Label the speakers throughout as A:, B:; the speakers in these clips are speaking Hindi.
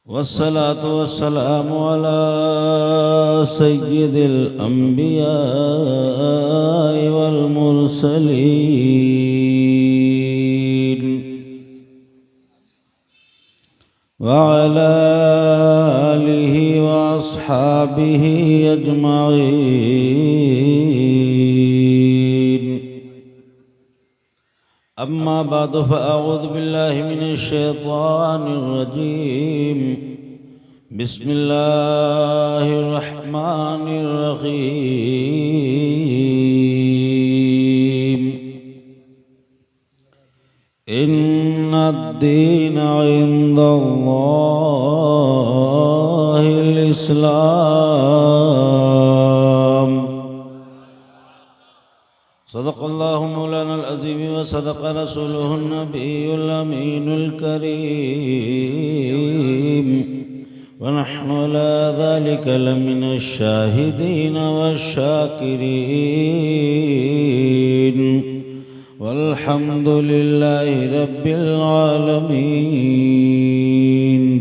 A: वस्सलातु वस्सलामु अला सय्यिदिल अंबियाइ वल मुरसलीन व अला आलिहि व अस्हाबिहि अजमईन। अम्मा बादु फ़अऊज़ु बिल्लाहि मिनश शैतानिर रजीम। बिस्मिल्लाहिर रहमानिर रहीम। इन्नद-दीन इंदल्लाहिल इस्लाम। सदक़ल्लाहु मौलानल अज़ीम व सदक़ रसूलुहुन नबियुल अमीनुल करीम व नहनु अला ज़ालिका लमिनश शाहिदीन वश्शाकिरीन वल्हम्दुलिल्लाहि रब्बिल आलमीन।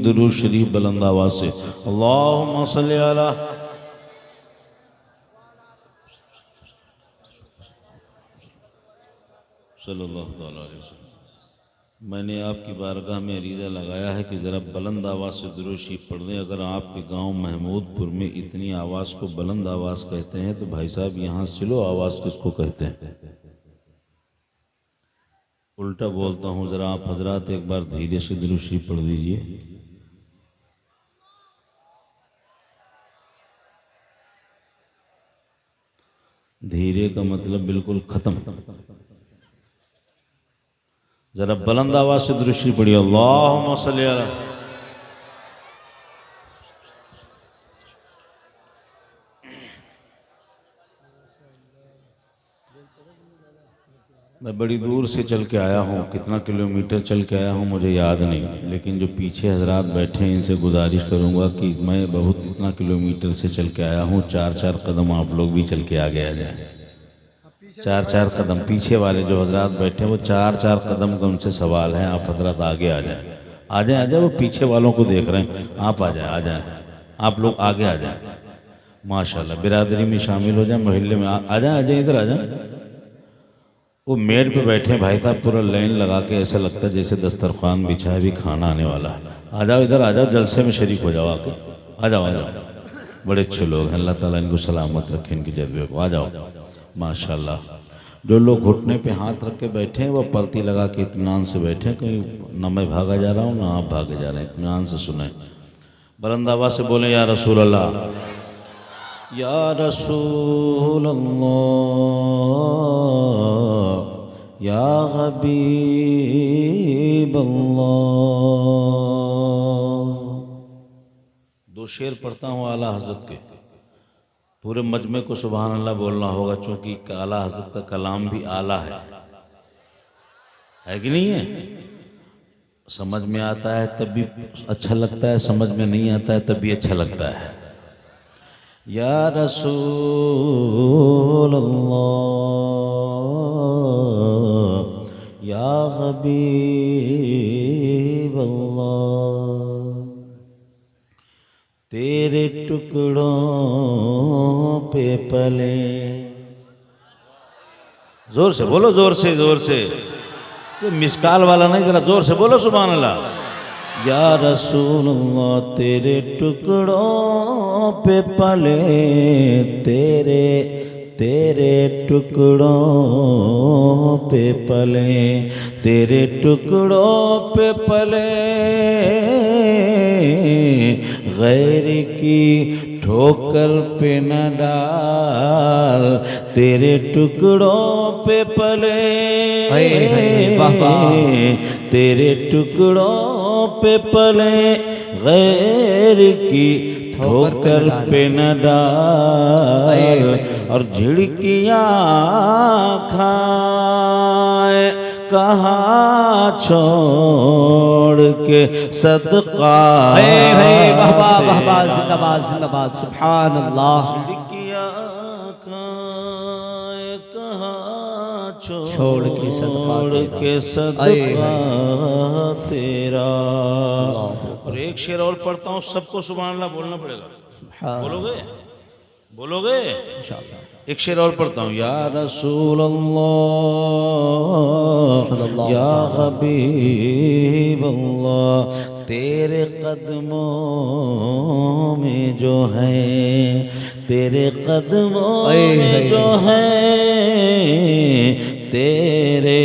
A: दुरूद शरीफ बुलंद आवाज़ से अल्लाहुम्मा सल्लि अला सल्लल्लाहु अलैहि वसल्लम। मैंने आपकी बारगाह में अरीज़ा लगाया है कि ज़रा बुलंद आवाज़ से दुरूद शरीफ पढ़ दें। अगर आपके गांव महमूदपुर में इतनी आवाज़ को बुलंद आवाज़ कहते हैं तो भाई साहब यहाँ स्लो आवाज़ किसको कहते हैं? उल्टा बोलता हूँ, ज़रा आप हजरात एक बार धीरे से दुरूद शरीफ पढ़ दीजिए। धीरे का मतलब बिल्कुल ख़त्म। जरा बुलंद आवाज से दुरूद शरीफ पढ़िए। अल्लाहुम्मा सल्ली अला। मैं बड़ी दूर से चल के आया हूँ, कितना किलोमीटर चल के आया हूँ मुझे याद नहीं, लेकिन जो पीछे हजरात बैठे हैं इनसे गुजारिश करूँगा कि मैं बहुत इतना किलोमीटर से चल के आया हूँ, 4-4 कदम आप लोग भी चल के आगे आ जाएं। 4-4 कदम पीछे वाले जो हजरात बैठे हैं वो 4-4 कदम का उनसे सवाल है, आप हजरात आगे आ जाएं। आ जाएं, आ जाए। वो पीछे वालों को देख रहे हैं, आप आ जाएं, आ जाएं। आप लोग आगे आ जाएं। माशाल्लाह बिरादरी में शामिल हो जाएं, मोहल्ले में आ जाएं, आ जाएं, इधर आ जाएं। वो मेड पे बैठे हैं भाई साहब, पूरा लाइन लगा के, ऐसा लगता है जैसे दस्तरखान बिछा है, भी खाना आने वाला है। आ जाओ, इधर आ जाओ, जलसे में शरीक हो जाओ आके। आ जाओ, आ जाओ। बड़े अच्छे लोग हैं, अल्लाह ताला इनको सलामत रखे, इनके जज्बे को। आ जाओ माशाल्लाह। जो लोग घुटने पे हाथ रख के बैठे हैं वो पलती लगा के इत्मीनान से बैठे हैं, कहीं ना मैं भागा जा रहा हूँ ना आप भागे जा रहे हैं। इत्मीनान से सुने, बुलंद आवाज़ से बोले या रसूल अल्लाह, या रसूल अल्लाह, या हबीब अल्लाह। 2 शेर पढ़ता हूँ आला हजरत के। पूरे मजमे को सुभान अल्लाह बोलना होगा, चूँकि आला हजरत का कलाम भी आला है कि नहीं है? समझ में आता है तब भी अच्छा लगता है, समझ में नहीं आता है तब भी अच्छा लगता है। या रसूल अल्लाह, या हबीब अल्लाह, तेरे टुकड़ों पे पले। जोर से बोलो, जोर से, जोर से। ये मिसकाल वाला नहीं, जरा जोर से बोलो सुभान अल्लाह। या रसूल अल्लाह, तेरे टुकड़ों पे पले, तेरे टुकड़ों पे पले, तेरे टुकड़ों पे पले, गैर की ठोकर पे न डाल, तेरे टुकड़ों पे पले, तेरे टुकड़ों पे पले, गैर की ठोकर पे न डाल, और झिड़कियाँ खाए कहाँ छोड़ के सदका।
B: वाह जिंदाबाद जिंदाबाद सुभान अल्लाह।
A: खिड़कियाँ कहाँ छोड़
B: छोड़ के सदका
A: तेरा। और एक शेर और पढ़ता हूँ, सबको सुभान अल्लाह बोलना पड़ेगा। बोलोगे? बोलोगे? एक शेर और पढ़ता हूँ। या रसूल अल्लाह या हबीब अल्लाह, तेरे कदमों में जो है, तेरे कदमों में जो है, तेरे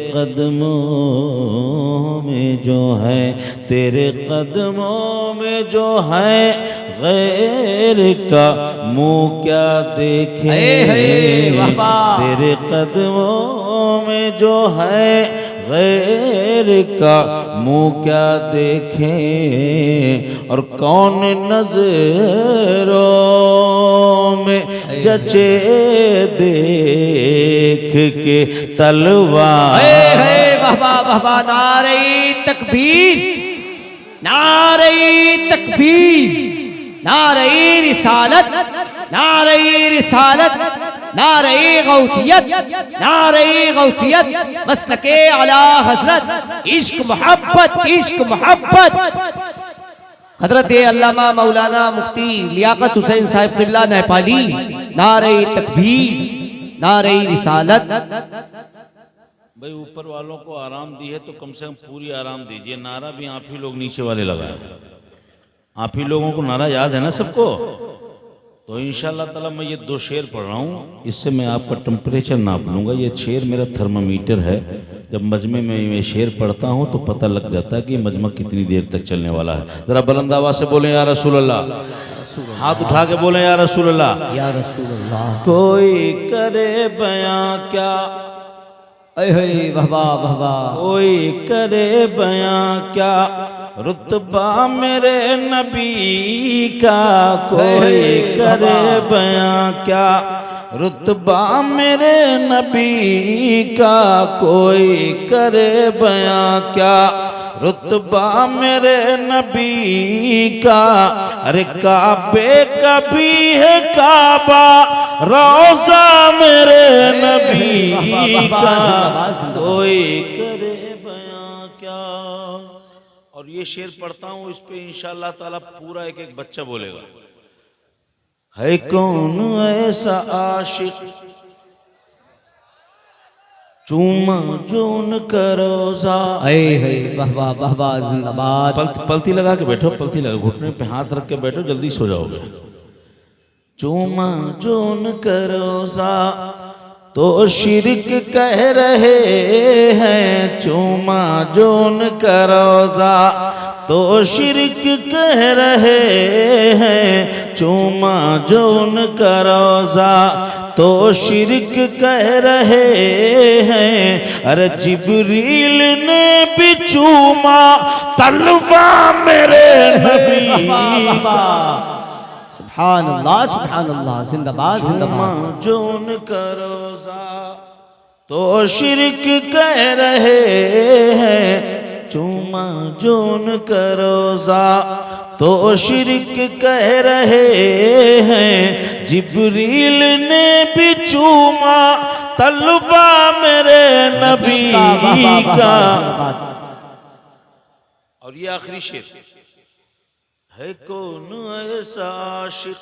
A: कदमों में जो है, तेरे कदमों में जो है, गैर का मुँह क्या देखे। तेरे कदमों में जो है, गैर का मुँह क्या देखे। और कौन नजरों में जचे देख के तलवार।
B: बाबा नारे तकबीर, नारे तकबीर, नारे रिसालत, नारे रिसालत, नारे गौसियत, नारे गौसियत, मसलके आला हजरत, इश्क मोहब्बत, इश्क मोहब्बत। हजरत अल्लामा मौलाना मुफ्ती लियाकत हुसैन साहिब क़िबला नेपाली, नारे तकबीर, नारे रिसालत।
A: भाई ऊपर वालों को आराम दी है तो कम से कम पूरी आराम दीजिए। नारा भी आप ही लोग नीचे वाले लगाए, आप ही लोगों को नारा याद है ना सबको। तो इंशाअल्लाह ताला मैं ये 2 शेर पढ़ रहा हूँ, इससे मैं आपका टेम्परेचर नाप लूँगा। ये शेर मेरा थर्मामीटर है। जब मजमे में ये शेर पढ़ता हूँ तो पता लग जाता है कि मजमा कितनी देर तक चलने वाला है। ज़रा बुलंद आवाज़ से बोलें या रसूल अल्लाह। हाथ उठा के बोलें या रसूल अल्लाह,
B: या रसूल अल्लाह।
A: कोई करे बयां क्या, कोई करे बयां क्या, रुतबा मेरे नबी का। कोई करे बयां क्या, रुतबा मेरे नबी का। कोई करे बयां क्या, रुतबा मेरे नबी का। अरे काबे का भी है काबा, रोज़ा मेरे नबी का। कोई करे बयां क्या। और ये शेर पढ़ता हूँ, इस पे इंशाअल्लाह ताला पूरा एक एक बच्चा बोलेगा। है कौन ऐसा आशिक, चूमा जून करोजा।
B: वाह जिंदाबाद।
A: पलती लगा के बैठो, पलती लगा, घुटने पे हाथ रख के बैठो, जल्दी सो जाओगे। चूमा जून करोजा तो शिरक कह रहे हैं। चूमा जून करोजा तो शिरक कह रहे हैं। चूमा जून करोजा तो शिरक कह रहे हैं। अरे जिब्रील ने भी चूमा तलवा मेरे नबी का।
B: सुभान अल्लाह, सुभान अल्लाह, जिंदाबाद जिंदाबाद।
A: जून करोजा तो शिरक कह रहे हैं। चूमा जून करोजा तो शिरक कह रहे हैं। जिब्रील ने भी चूमा तलवा मेरे नबी का। और ये आखिरी शेर है कौन ऐसा आशिक।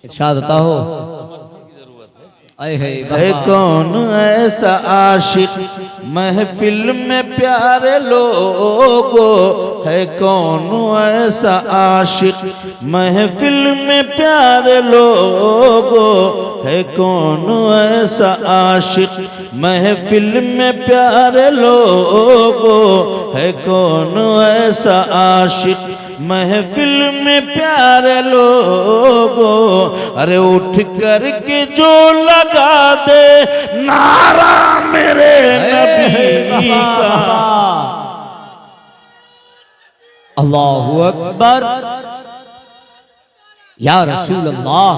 B: इरशाद होता हो।
A: है कौन ऐसा आशिक महफिल में प्यारे लोगो। है कौन ऐसा आशिक महफिल में प्यारे लोगो। है कौन ऐसा आशिक महफिल में प्यारे लोगो। है कौन ऐसा आशिक महफिल में प्यारे लोगो। अरे उठ कर के जो लगा दे नारा मेरे नबी का।
B: अल्लाहु अकबर, या रसूल अल्लाह,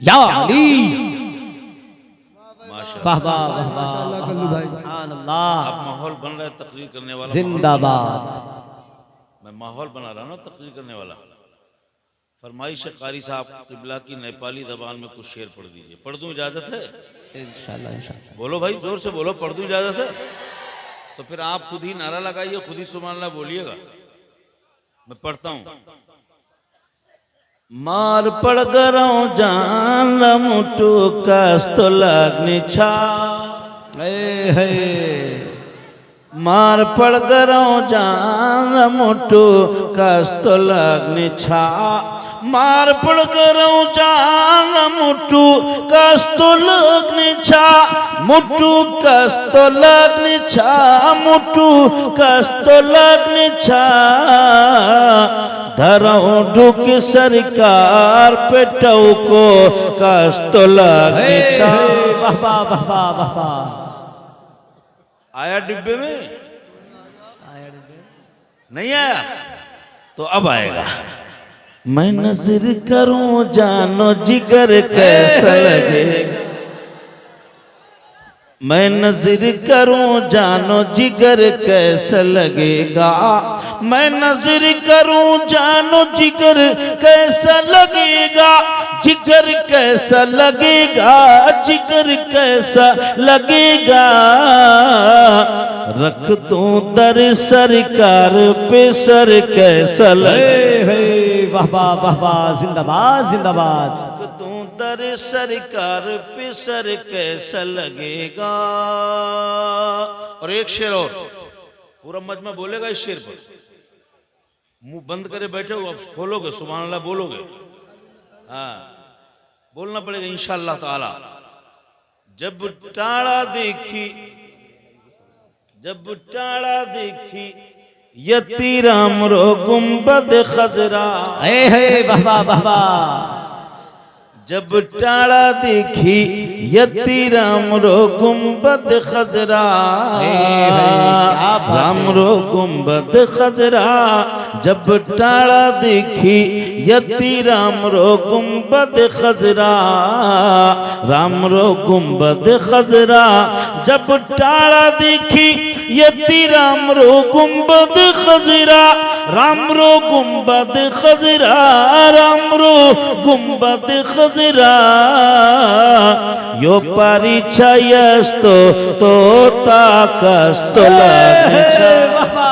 B: या अली। वाह वाह वाह वाह, सुभान अल्लाह।
A: अब माहौल बन रहा है तकरीर करने वाला।
B: जिंदाबाद।
A: मैं माहौल बना रहा हूँ ना तकरीर करने वाला। फरमाइश कारी साहब किबला की नेपाली जबान में कुछ शेर पढ़ दीजिए। पढ़ दूं, इजाजत है?
B: इंशाल्लाह इंशाल्लाह।
A: बोलो भाई, जोर से बोलो, पढ़ दूं, इजाजत है? तो फिर आप खुद ही नारा लगाइए, खुद ही सुभान अल्लाह बोलिएगा। मैं पढ़ता हूं। मार पड़ गराऊं जान मुटू कस्तो लगने छा, मार पड़ गराऊं जान मुटू कस्तो लगने छा, मार पड़ गराऊं जान मुटू कस्तो लगने छा, मुटू कस्तो लगने छा, मुटू कस्तो लगने छा, धराऊं ढुक सरकार पेटऊ को कस्तो लगने छा।
B: बाबा बाबा बाबा
A: आया डिब्बे में? नहीं आया तो अब आएगा। मैं नजर करूं जानो जिगर कैसा लगेगा, मैं नजर करूं जानो जिगर कैसा लगेगा, मैं नजर करूं जानो जिगर कैसा लगेगा, जिगर कैसा लगेगा, जिगर कैसा लगेगा, रख दूं दर सरकार पे सर कैसा लगेगा।
B: वाह वाह वाह वाह, जिंदाबाद जिंदाबाद।
A: रख दूं दर सरकार पे सर कैसा लगेगा। और एक शेर और, पूरा मजमा बोलेगा इस शेर पर। मुंह बंद करे बैठे हो, अब खोलोगे सुभान अल्लाह बोलोगे। हाँ, बोलना पड़ेगा इंशाअल्लाह ताला। जब टाड़ा देखी, जब टाड़ा देखी यती राम रो गुंबद खजरा,
B: बाबा बाबा।
A: जब टाड़ा देखी यती राम रो गुंबद खजरा, राम रो गुंबद खजरा, जब टाड़ा देखी यती राम रो गुंबद खजरा, राम रो गुंबद खजरा, जब टाड़ा देखी यती राम रो गुंबद खजरा, राम रो गुंबद खजरा, राम रो गुंबद खजरा, यो परिचयस्तो तो ताकस्तो लगछा।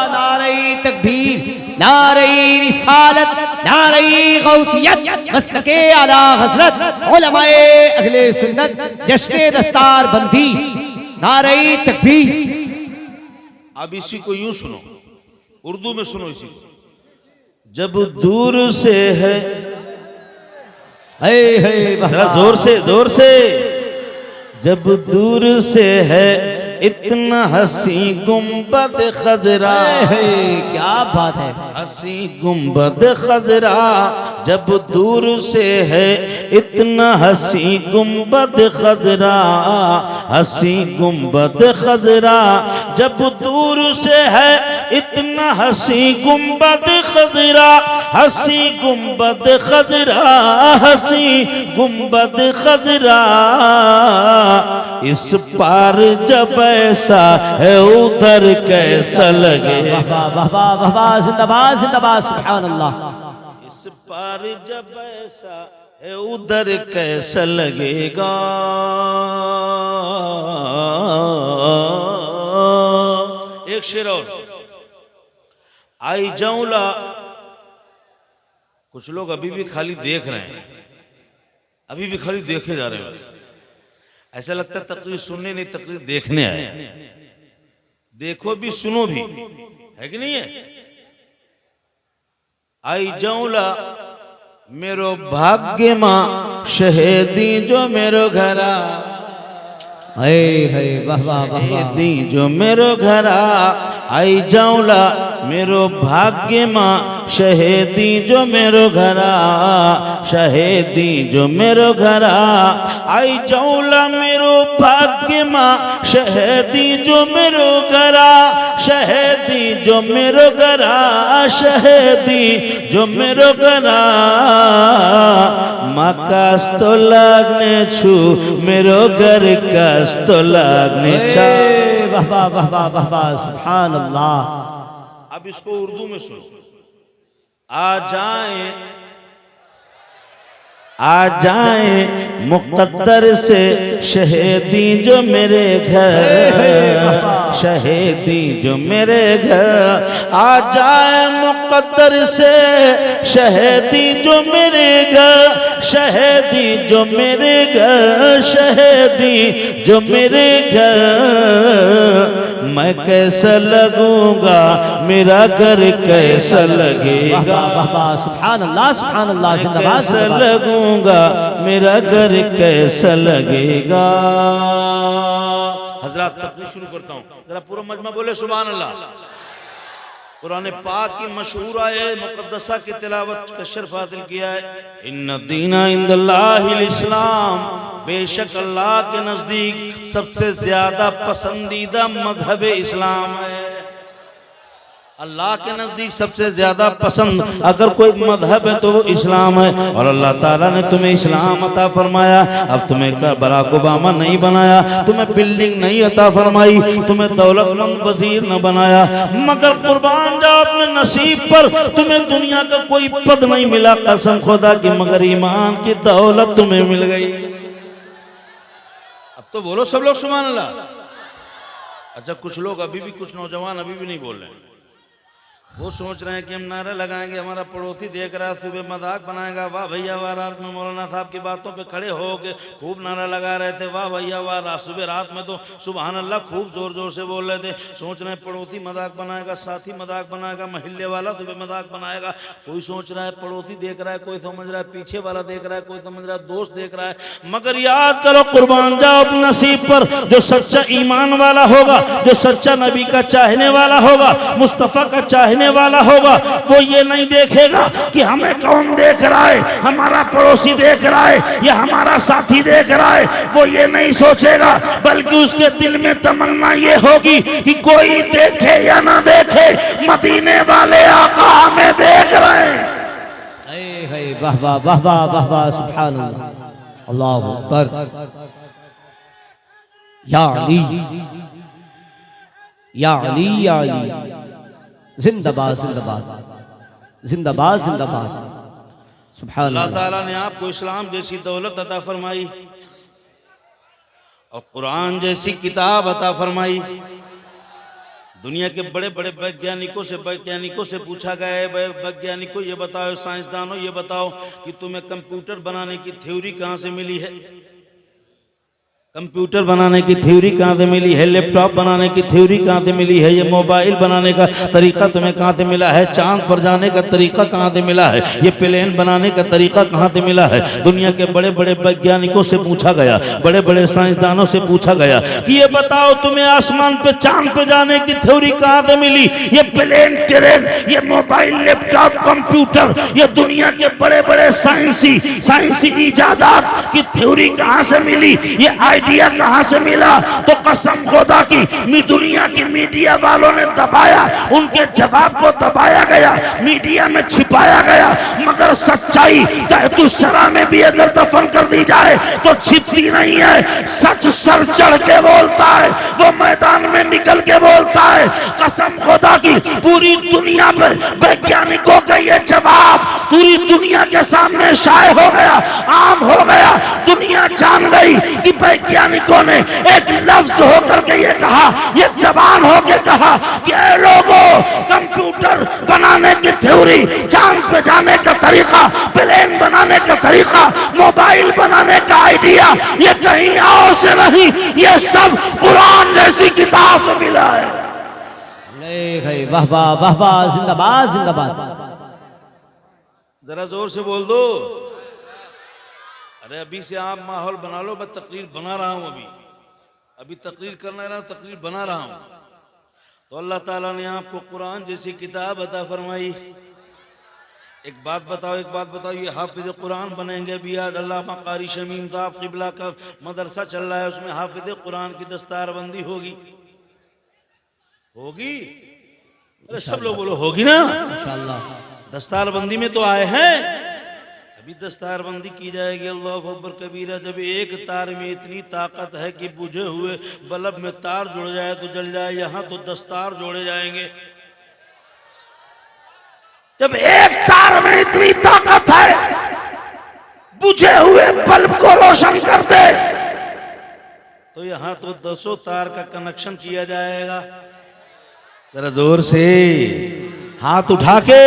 B: नारे तकबीर, नारे रिसालत, नारे गौसियत, मसलके आला हजरत, उलमाए अहले सुन्नत, जश्न दस्तार बंदी, नारे तकबीर।
A: अब इसी को यूं सुनो, उर्दू में सुनो इसी को। जब दूर से है, जरा जोर से, जोर से, जब दूर से है इतना हसी गुंबद खजरा,
B: क्या बात है,
A: हसी गुंबद खजरा, जब दूर से है इतना हसी गुंबद खजरा, हसी गुंबद खजरा, जब दूर से है इतना हसी गुंबद खजरा, हसी गुंबद खजरा, हसी गुंबद खजरा, इस पार जब ऐसा है उधर कैसा लगे।
B: वाह वाह वाह वाह, जिंदाबाद जिंदाबाद, सुभान अल्लाह।
A: इस पार जब ऐसा है उधर कैसा लगेगा। एक शेर और, आई जाऊला। कुछ लोग अभी भी खाली देख रहे हैं, अभी भी खाली देखे जा रहे हैं। ऐसा लगता है तकरीर सुनने नहीं, तकरीर देखने आए। देखो भी सुनो भी, है कि नहीं है? आई जाऊला मेरो भाग्य माँ शहेदी जो मेरो घरा,
B: वाह वाह वाह,
A: दी जो मेरो घरा, आई जाऊला मेरो भाग्य माँ शहेदी जो मेरो घरा, शहेदी जो मेरो घरा, आई जाऊला मेरो भाग्य माँ शहेदी जो मेरो घरा, शहेदी जो मेरो घरा, शहेदी जो मेरो घरा, माँ कास्तो लगने छू मेरो घर कास्तो लगने छा।
B: वाह वाह वाह वाह वाह वाह, सुभान अल्लाह।
A: अब इसको उर्दू में सुनो। आ जाए आ जाए मुक़द्दर से शहीदी जो मेरे घर, शहीदी जो मेरे घर, आ जाए मुक़द्दर से शहीदी जो मेरे घर, शहीदी जो मेरे घर, शहीदी जो मेरे घर, मैं कैसा लगूंगा, मेरा घर कैसा लगेगा,
B: सुभान अल्लाह जिंदाबाद,
A: कैसा लगूंगा, मेरा घर कैसा लगेगा। हजरत तकरीर शुरू करता हूँ, जरा पूरा मजमा बोले सुभान अल्लाह। कुरान पाक की मशहूर आये मुक़द्दसा की तिलावत का शर्फ हासिल किया है। इन्ना दीना इंदल्लाहिल इस्लाम, बेशक अल्लाह के नजदीक सबसे ज्यादा पसंदीदा मजहब इस्लाम है। अल्लाह के नजदीक सबसे ज्यादा पसंद अगर कोई मजहब है तो वो इस्लाम है। और अल्लाह ताला ने तुम्हें इस्लाम अता फरमाया। अब तुम्हें बराक ओबामा नहीं बनाया, तुम्हें बिल्डिंग नहीं अता फरमाई, तुम्हें दौलतमंद वजीर न बनाया, मगर कुर्बान जाओ अपने नसीब पर, तुम्हें दुनिया का कोई पद नहीं मिला कसम खुदा की, मगर ईमान की दौलत तुम्हें मिल गई। अब तो बोलो सब लोग सुभान अल्लाह। अच्छा, कुछ लोग अभी भी, कुछ नौजवान अभी भी नहीं बोल रहे हैं। वो सोच रहे हैं कि हम नारा लगाएंगे, हमारा पड़ोसी देख रहा है, सुबह मजाक बनाएगा, वाह भैया वाह। रात में मौलाना साहब की बातों पे खड़े हो के खूब नारा लगा रहे थे, वाह भैया वाह। सुबह रात में तो सुभान अल्लाह खूब जोर जोर से बोल रहे थे। सोच रहे हैं पड़ोसी मजाक बनाएगा, साथी मजाक बनाएगा, महल्ले वाला सुबह मजाक बनाएगा। कोई सोच रहा है पड़ोसी देख रहा है, कोई समझ रहा है पीछे वाला देख रहा है, कोई समझ रहा है दोस्त देख रहा है। मगर याद करो, कुर्बान जाओ अपने नसीब पर, जो सच्चा ईमान वाला होगा, जो सच्चा नबी का चाहने वाला होगा, मुस्तफ़ा का चाहने वाला होगा, वो ये नहीं देखेगा कि हमें कौन देख रहा है, हमारा पड़ोसी देख रहा है या हमारा साथी देख रहा है। वो ये नहीं सोचेगा, बल्कि उसके दिल में तमन्ना ये होगी कि कोई देखे या ना देखे, मदीने वाले आका हमें देख रहे हैं।
B: वाह वाह वाह वाह वाह वाह, सुभान अल्लाह, अल्लाहु अकबर। या अली या अली या अली, जिंदाबाद जिंदाबाद जिंदाबाद जिंदाबाद। सुभान अल्लाह।
A: अल्लाह ताला ने आपको इस्लाम जैसी दौलत अता फरमाई और कुरान जैसी किताब अता फरमाई। दुनिया के बड़े बड़े वैज्ञानिकों से पूछा गया है, वैज्ञानिकों ये बताओ, साइंसदानों ये बताओ कि तुम्हें कंप्यूटर बनाने की थ्योरी कहाँ से मिली है? कंप्यूटर बनाने की थ्योरी कहाँ से मिली है? लैपटॉप बनाने की थ्योरी कहाँ से मिली है? ये मोबाइल बनाने का तरीका तुम्हें कहाँ से मिला है? चांद पर जाने का तरीका कहाँ से मिला है? ये प्लेन बनाने का तरीका कहाँ से मिला है? दुनिया के बड़े बड़े वैज्ञानिकों से पूछा गया, बड़े बड़े साइंसदानों से पूछा गया कि ये बताओ तुम्हें आसमान पे, चांद पे जाने की थ्योरी कहाँ से मिली? ये प्लेन, ट्रेन, ये मोबाइल, लैपटॉप, कंप्यूटर, ये दुनिया के बड़े बड़े साइंसी इजादात की थ्योरी कहाँ से मिली? ये आइडिया कहां से मिला? तो कसम खुदा की दुनिया की मीडिया वालों ने दबाया, उनके जवाब को दबाया गया, मीडिया में छिपाया गया, मगर सच्चाई तहतुशरा में भी अगर दफन कर दी जाए तो छिपती नहीं है। सच सर चढ़ के बोलता है, वो मैदान में निकल के बोलता है। कसम खुदा की पूरी दुनिया पर वैज्ञानिकों का ये जवाब पूरी दुनिया के सामने शाये हो गया, आम हो गया। दुनिया जान गई कि वैज्ञानिकों ने एक लफ्ज होकर के ये कहा, ये जबान होकर कहा कि ऐ लोगों, कंप्यूटर बनाने की थ्योरी, चांद पे जाने का तरीका, प्लेन बनाने का तरीका, मोबाइल बनाने का आइडिया, ये कहीं और से नहीं, ये सब कुरान जैसी किताब से मिला है।
B: वाह वाह वाह वाह, जिंदाबाद जिंदाबाद।
A: जरा जोर से बोल दो। अरे अभी से आप माहौल बना लो, मैं तकरीर बना रहा हूं, अभी तकरीर करना रहा, तकरीर बना रहा हूं। तो अल्लाह ताला ने आपको कुरान जैसी किताब अता फरमाई। एक बात बताओ, ये हाफिज कुरान बनेंगे भी। आज अल्लामा कारी शमीम साहब किबला का मदरसा चल रहा है, उसमें हाफिज कुरान की दस्तारबंदी होगी। अरे सब लोग बोलो होगी ना
B: इंशाअल्लाह।
A: दस्तारबंदी में तो आए हैं, अभी दस्तारबंदी की जाएगी। अल्लाहु अकबर कबीरा। जब एक तार में इतनी ताकत है कि बुझे हुए बल्ब में तार जुड़ जाए तो जल जाए, यहाँ तो दस्तार जोड़े जाएंगे। जब एक तार में इतनी ताकत है,
C: बुझे हुए बल्ब को रोशन कर दे।
A: तो यहाँ तो 200 तार का कनेक्शन किया जाएगा। जरा जोर से हाथ उठा के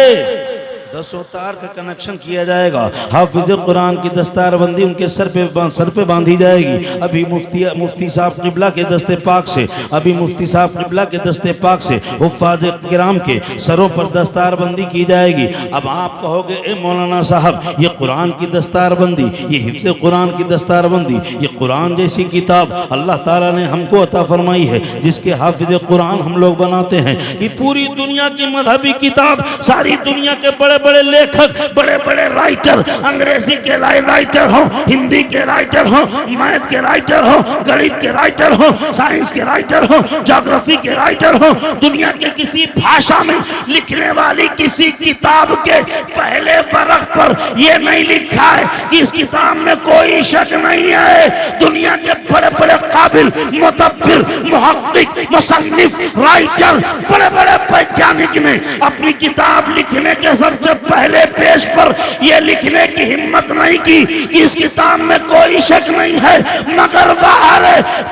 A: 200 तार का कनेक्शन किया जाएगा। हाफिज कुरान की दस्तारबंदी उनके सर पे बांधी जाएगी। अभी मुफ्ती साहब किबला के दस्ते पाक से, अभी मुफ्ती साहब किबला के दस्ते पाक से हुफ्फाज किराम के सरों पर दस्तारबंदी की जाएगी। अब आप कहोगे ए मौलाना साहब, ये कुरान की दस्तारबंदी, ये हिफ्ज़ कुरान की दस्तारबंदी, ये कुरान जैसी किताब अल्लाह ताला ने हमको अता फरमाई है, जिसके हाफिज कुरान हम लोग बनाते हैं कि पूरी दुनिया की मजहबी किताब, सारी दुनिया के बड़े बड़े लेखक, बड़े बड़े राइटर, अंग्रेजी के राइटर हो, हिंदी के राइटर हो, मैथ के राइटर हो, गणित के राइटर हो, साइंस के राइटर हो, ज्योग्राफी के राइटर हो, दुनिया के किसी भाषा में लिखने वाली किसी किताब के पहले फरक पर यह नहीं लिखा है कि इस किताब में कोई शक नहीं है। दुनिया के बड़े बड़े काबिल मुतब्बिर, मुहक्किक, मुसन्निफ, राइटर, बड़े बड़े वैज्ञानिक ने अपनी किताब लिखने के सबसे पहले पेज पर यह लिखने की हिम्मत नहीं की कि इस किताब में कोई शक नहीं है, मगर बाहर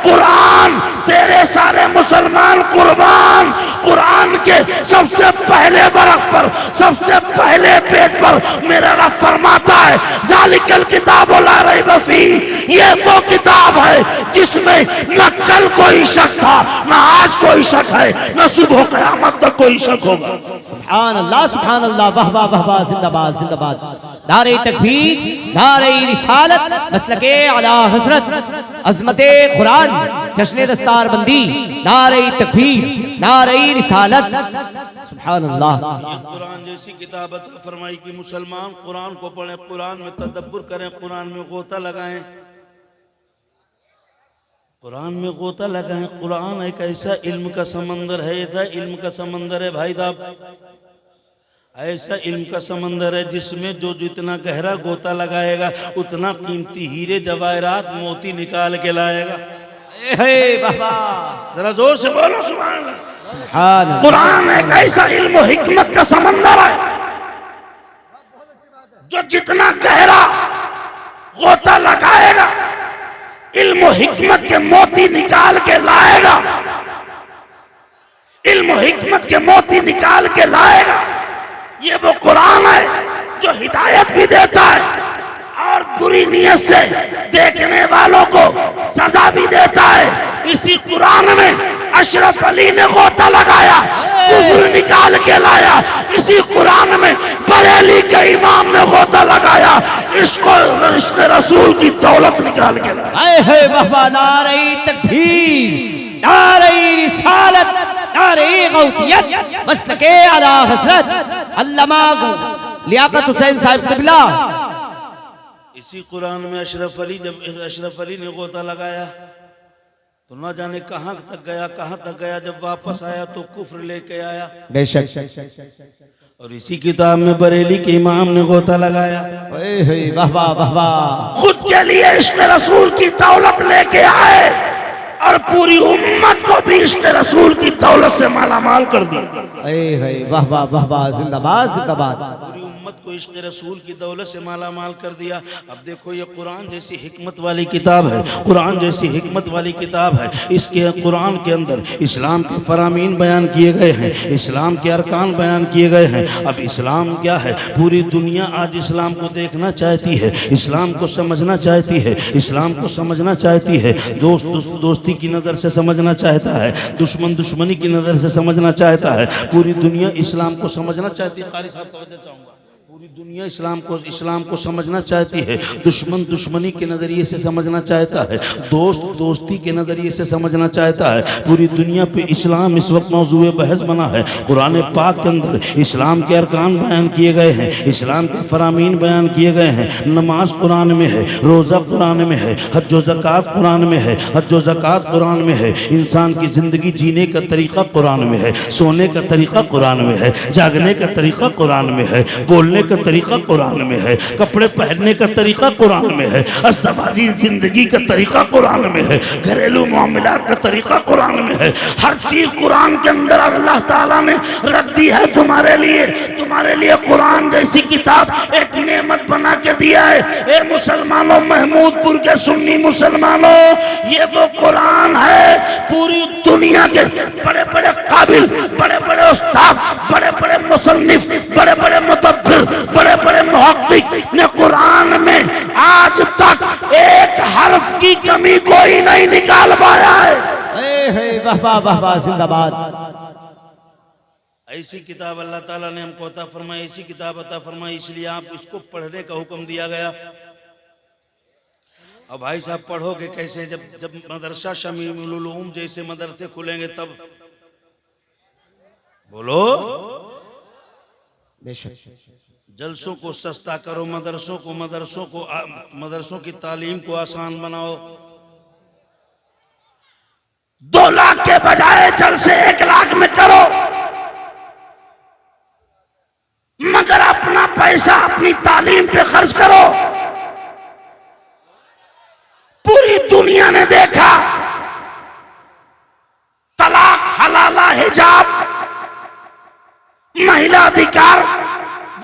A: कुरान, तेरे सारे मुसलमान कुर्बान, कुरान के सबसे पहले बरक पर, सबसे पहले पेज पर मेरा रब फरमाता है ज़ालिकल किताबु ला रैब फीह, ये वो किताब है जिसमें न कल कोई शक था, न आज कोई शक है, न सुबह क़यामत तक कोई शक होगा।
B: सुभान अल्लाह, वाह वाह वाह वाह, जिंदाबाद जिंदाबाद। नारे तकबीर, नारे रिसालत, मसलके आला हजरत, अज़मते कुरान, जश्न दस्तारबंदी, नारे तकबीर, नारे रिसालत, सुभान अल्लाह।
A: कुरान जैसी किताब अता फरमाई कि मुसलमान कुरान को पढ़ें, कुरान में तदब्बुर करें, कुरान में गोता लगाएं, कुरान में गोता लगाएं। कुरान एक ऐसा इल्म का समंदर है, ऐसा इल्म का समंदर है भाई साहब, ऐसा इल्म का समंदर है जिसमें जो जितना गहरा गोता लगाएगा उतना कीमती हीरे जवाहरात मोती निकाल के लाएगा। जरा जोर से बोलो सुभान अल्लाह।
C: कुरान एक ऐसा इल्म हिकमत का समंदर है जो जितना गहरा गोता लगाएगा इल्म हिकमत के मोती निकाल के लाएगा, इल्म हिकमत के मोती निकाल के लाएगा। ये वो कुरान है जो हिदायत भी देता है और बुरी नीयत से देखने वालों को सजा भी देता है। इसी कुरान में अशरफ अली ने गोता लगाया, कुफ्र निकाल के लाया। इसी कुरान में बरेली के इमाम ने गोता लगाया, इसको इश्क़ रसूल की दौलत निकाल के लाया।
B: वाह, नारे तकबीर, नारे रिसालत, नारे गौतियत, मसलके आला हज़रत अल्लामा लियाकत हुसैन साहिब किबला।
A: इसी कुरान में अशरफ अली, जब अशरफ अली ने गोता लगाया तो न जाने कहाँ तक गया, जब वापस आया तो कुफ्र लेके आया।
B: बेशक।
A: और इसी किताब में बरेली के इमाम ने गोता लगाया।
B: वाह वाह वाह वाह।
C: खुद के लिए इश्क़ रसूल की दौलत लेके आए और पूरी उम्मत को भी इश्क़ रसूल की दौलत से मालामाल कर दिया।
B: वाह वाह वाह वाह, जिंदाबाद जिंदाबाद।
A: पूरी उम्मत को इश्क़ रसूल की दौलत से मालामाल कर दिया। अब देखो ये कुरान जैसी हिकमत वाली किताब है, कुरान जैसी हिकमत वाली किताब है। इसके कुरान के अंदर इस्लाम के फरामीन बयान किए गए हैं, इस्लाम के अरकान बयान किए गए हैं। अब इस्लाम क्या है, पूरी दुनिया आज इस्लाम को देखना चाहती है, इस्लाम को समझना चाहती है, इस्लाम को समझना चाहती है। दोस्ती की नज़र से समझना चाहता है, दुश्मनी की नज़र से समझना चाहता है। पूरी दुनिया इस्लाम को समझना चाहती है। कारी साहब तवज्जो चाहूँगा, पूरी दुनिया इस्लाम को समझना चाहती है। दुश्मनी के नज़रिए से समझना चाहता है, दोस्ती के नज़रिए से समझना चाहता है। पूरी दुनिया पे इस्लाम इस वक्त मौजूए बहस बना है। कुरान पाक के अंदर इस्लाम के अरकान बयान किए गए हैं, इस्लाम के फरामीन बयान किए गए हैं। नमाज कुरान में है, रोज़ा कुरान में है, हज व ज़कात कुरान में है, हज व ज़कात कुरान में है। इंसान की ज़िंदगी जीने का तरीक़ा कुरान में है, सोने का तरीक़ा कुरान में है, जागने का तरीक़ा कुरान में है, बोलने
C: का तरीका कुरान में है, कपड़े पहनने का तरीका कुरान में है, अस्तबाजी जिंदगी का तरीका कुरान में है, घरेलू मामलात का तरीका कुरान में है। हर चीज कुरान के अंदर अल्लाह ताला ने रख दी है तुम्हारे लिए। तुम्हारे लिए कुरान जैसी किताब एक नेमत बना के दिया है। ए मुसलमानों, महमूदपुर के सुन्नी मुसलमानों, ये वो कुरान है, पूरी दुनिया के बड़े बड़े काबिल, बड़े बड़े उस्ताद, बड़े बड़े मुसन्निफ, बड़े बड़े मुतब्बिर, बड़े बड़े मुहक्किक ने कुरान में आज तक एक हर्फ की कमी कोई नहीं निकाल पाया है।
B: वाह वाह वाह वाह, जिंदाबाद।
C: ऐसी किताब अल्लाह ताला ने हमको अता फरमाई, ऐसी किताब अता फरमाई, इसलिए आप इसको पढ़ने का हुक्म दिया गया। अब भाई साहब पढ़ोगे कैसे? जब मदरसा शमीउल उलूम जैसे मदरसे खुलेंगे तब। बोलो, जलसों को सस्ता करो, मदरसों की तालीम को आसान बनाओ। 2 लाख के बजाय जलसे 1 लाख में करो, मगर अपना पैसा अपनी तालीम पे खर्च करो। पूरी दुनिया ने देखा तलाक, हलाला, हिजाब, महिला अधिकार,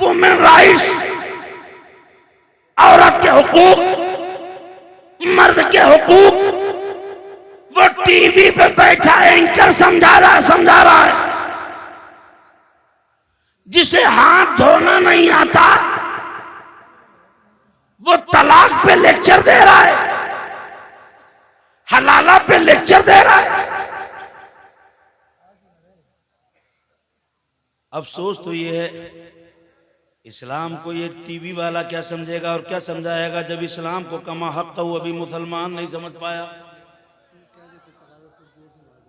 C: वुमेन राइट्स, औरत के हुकूक, मर्द के हुकूक, वो टीवी पे बैठा एंकर समझा रहा है। जिसे हाथ धोना नहीं आता वो तलाक पे लेक्चर दे रहा है, हलाला पे लेक्चर दे रहा है। अफसोस तो ये है, इस्लाम को ये टीवी वाला क्या समझेगा और क्या समझाएगा जब इस्लाम को कमा हक वो अभी मुसलमान नहीं समझ पाया।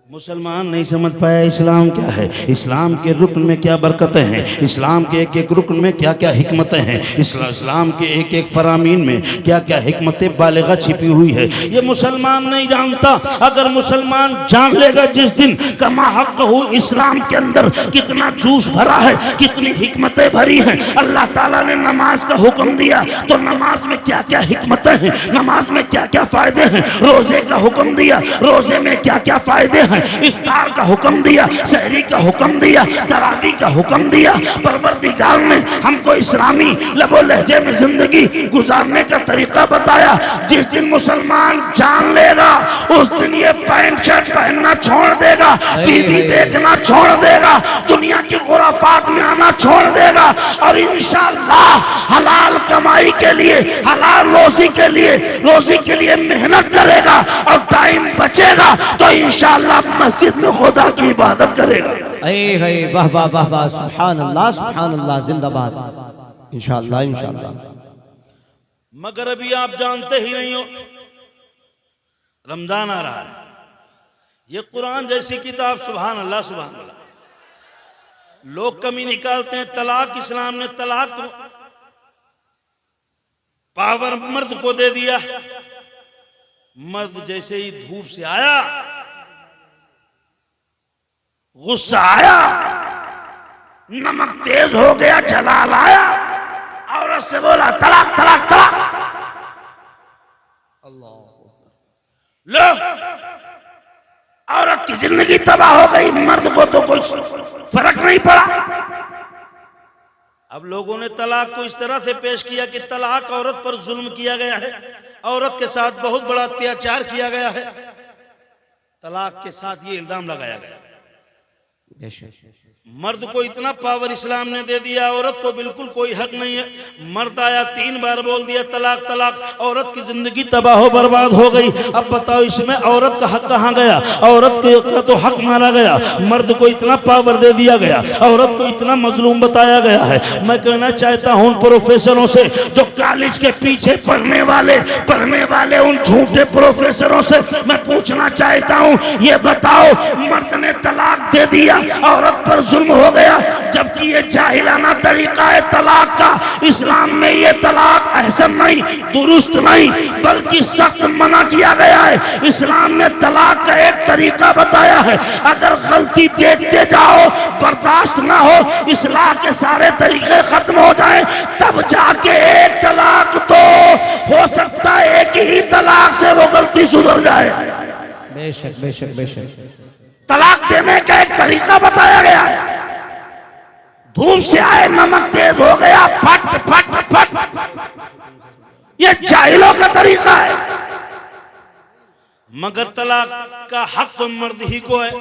C: मुसलमान नहीं समझ पाया इस्लाम क्या है, इस्लाम के रुकन में क्या बरकतें हैं, इस्लाम के एक एक रुकन में क्या क्या हिकमतें हैं, इस्लाम के एक एक फरामीन में क्या क्या हिकमतें बालिगा छिपी हुई है, ये मुसलमान नहीं जानता। अगर मुसलमान जान लेगा जिस दिन कमा हक हो इस्लाम के अंदर कितना जूस भरा है, कितनी हिकमतें भरी हैं। अल्लाह ताला ने नमाज का हुक्म दिया तो नमाज में क्या क्या हिकमतें हैं, नमाज में क्या क्या फायदे हैं। रोजे का हुक्म दिया, रोजे में क्या क्या फायदे हैं। इफ्तार का हुक्म दिया, सहरी का हुक्म दिया, तरावी का हुक्म दिया। परवरदिगार ने हमको इस्लामी लबो लहजे में जिंदगी गुजारने का तरीका बताया। जिस दिन मुसलमान जान लेगा उस दिन ये पैंट शर्ट पहनना छोड़ देगा, टीवी देखना छोड़ देगा, दुनिया की खुराफात में आना छोड़ देगा और इंशाअल्लाह हलाल कमाई के लिए, हलाल रोजी के लिए मेहनत करेगा और टाइम बचेगा तो इंशाअल्लाह मस्जिद में खुदा की इबादत करेगा।
B: वाह वाह वाह वाह, सुभान अल्लाह, जिंदाबाद। इंशाअल्लाह इंशाअल्लाह।
C: मगर अभी आप जानते ही नहीं हो, रमजान आ रहा है, ये कुरान जैसी किताब, सुभान अल्लाह सुभान अल्लाह। लोग कमी निकालते हैं, तलाक, इस्लाम ने तलाक को पावर मर्द को दे दिया। मर्द जैसे ही धूप से आया, गुस्सा आया, नमक तेज हो गया, जलाल आया, औरत से बोला तलाक तलाक तलाक। लो, औरत की जिंदगी तबाह हो गई, मर्द को तो कुछ फर्क नहीं पड़ा। अब लोगों ने तलाक को इस तरह से पेश किया कि तलाक औरत पर जुल्म किया गया है, औरत के साथ बहुत बड़ा अत्याचार किया गया है। तलाक के साथ ये इल्जाम लगाया गया। मर्द को इतना पावर इस्लाम ने दे दिया, औरत को बिल्कुल कोई हक नहीं है। मर्द आया 3 बार बोल दिया तलाक तलाक, औरत की जिंदगी तबाह बर्बाद हो गई। अब बताओ इसमें औरत का हक कहाँ गया? औरत का तो हक मारा गया, मर्द को इतना पावर दे दिया गया, औरत को इतना मजलूम बताया गया है। मैं कहना चाहता हूँ उन प्रोफेसरों से जो कॉलेज के पीछे पढ़ने वाले उन झूठे प्रोफेसरों से मैं पूछना चाहता हूँ, ये बताओ मर्द ने तलाक दे दिया, औरत पर जुल्म हो गया, जबकि ये जाहिलाना तरीका है तलाक का। इस्लाम में ये तलाक ऐसा नहीं, दुरुस्त नहीं, बल्कि सख्त मना किया गया है। इस्लाम ने तलाक का एक तरीका बताया है। अगर गलती देखते जाओ, बर्दाश्त ना हो, इस्लाह के सारे तरीके खत्म हो जाए, तब जाके एक तलाक तो हो सकता है एक ही तलाक से वो गलती सुधर जाए।
B: बेशक बेशक बेशक।
C: तलाक देने का एक तरीका बताया गया है। धूप से आए नमक तेज हो गया, फट फट फट, ये जाहिलों का तरीका है।
A: मगर तलाक का हक तो मर्द ही को है।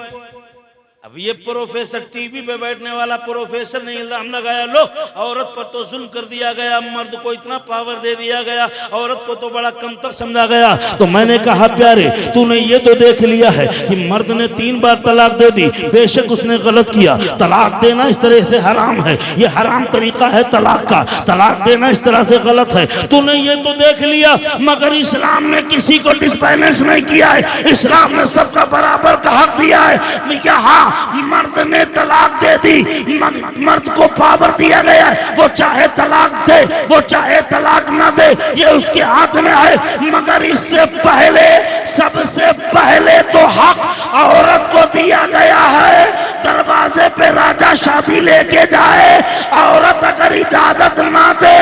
A: अब ये प्रोफेसर टीवी पे बैठने वाला प्रोफेसर ने इल्जाम लगाया, लो औरत पर तो जुल्म कर दिया गया, मर्द को इतना पावर दे दिया गया, औरत को तो बड़ा कमतर समझा गया। तो मैंने कहा प्यारे, तूने ये तो देख लिया है कि मर्द ने 3 बार तलाक दे दी, बेशक उसने गलत किया। तलाक देना इस तरह से हराम है, ये हराम तरीका है तलाक का। तलाक देना इस तरह से गलत है, तूने ये तो देख लिया। मगर इस्लाम ने किसी को डिसबैलेंस नहीं किया है, इस्लाम ने सबका बराबर का हक दिया है। यहाँ मर्द ने तलाक दे दी, मर्द को पावर दिया गया है, वो चाहे तलाक दे, वो चाहे तलाक ना दे, ये उसके हाथ में है। मगर इससे पहले, सबसे पहले तो हक औरत को दिया गया है। दरवाजे पे राजा शादी लेके जाए, औरत अगर इजाजत ना दे,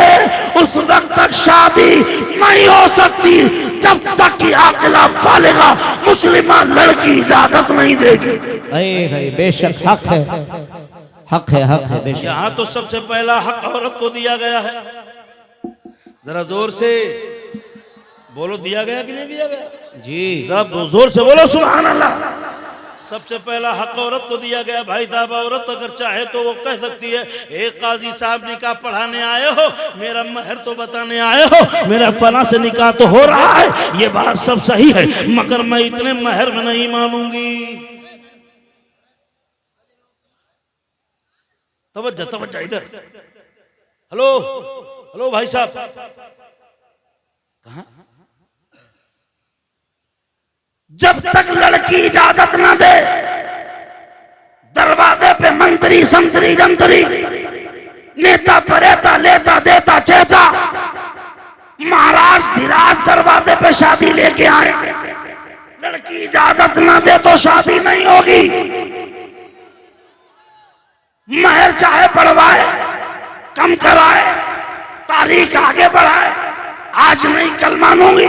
A: उस वक्त तक शादी नहीं हो सकती जब तक कि आकिला बालिगा मुसलमान लड़की इजाजत नहीं देगी।
B: बेशक हक है, हक है, हक है बेशक।
A: यहाँ तो सबसे पहला हक औरत को दिया गया है। जरा जोर से बोलो, दिया गया कि नहीं दिया गया
B: जी?
A: जरा जोर से बोलो सुभान अल्लाह। सबसे पहला हक औरत को दिया गया। भाई साहब, औरत अगर चाहे तो वो कह सकती है, एक काजी साहब निकाह पढ़ाने आए हो, मेरा महर तो बताने आए हो, मेरा फला से निकाह तो हो रहा है, ये बात सब सही है, मगर मैं इतने महर में नहीं मानूंगी। तवज्जो तवज्जो इधर। हेलो हेलो भाई साहब, कहां?
C: जब तक लड़की इजाजत ना दे, दरवाजे पे मंत्री संतरी जंतरी, नेता परेता लेता देता चेता, महाराज धीराज दरवाजे पे शादी लेके आए, लड़की इजाजत ना दे तो शादी नहीं होगी। महर चाहे बढ़वाए, कम कराए, तारीख आगे बढ़ाए, आज नहीं कल मानूंगी,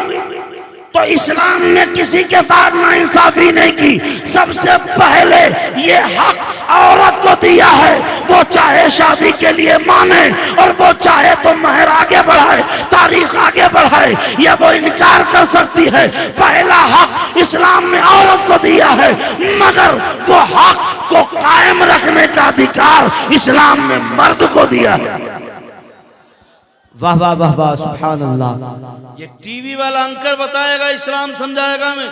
C: तो इस्लाम ने किसी के साथ नाइंसाफी नहीं की। सबसे पहले ये हक औरत को दिया है, वो चाहे शादी के लिए माने और वो चाहे तो महर आगे बढ़ाए, तारीख आगे बढ़ाए, या वो इनकार कर सकती है। पहला हक इस्लाम ने औरत को दिया है, मगर वो हक को कायम रखने का अधिकार इस्लाम ने मर्द को दिया है।
B: वाह वाह वाह वाह, सुभान अल्लाह।
A: ये टीवी वाला अंकर बताएगा, इस्लाम समझाएगा हमें।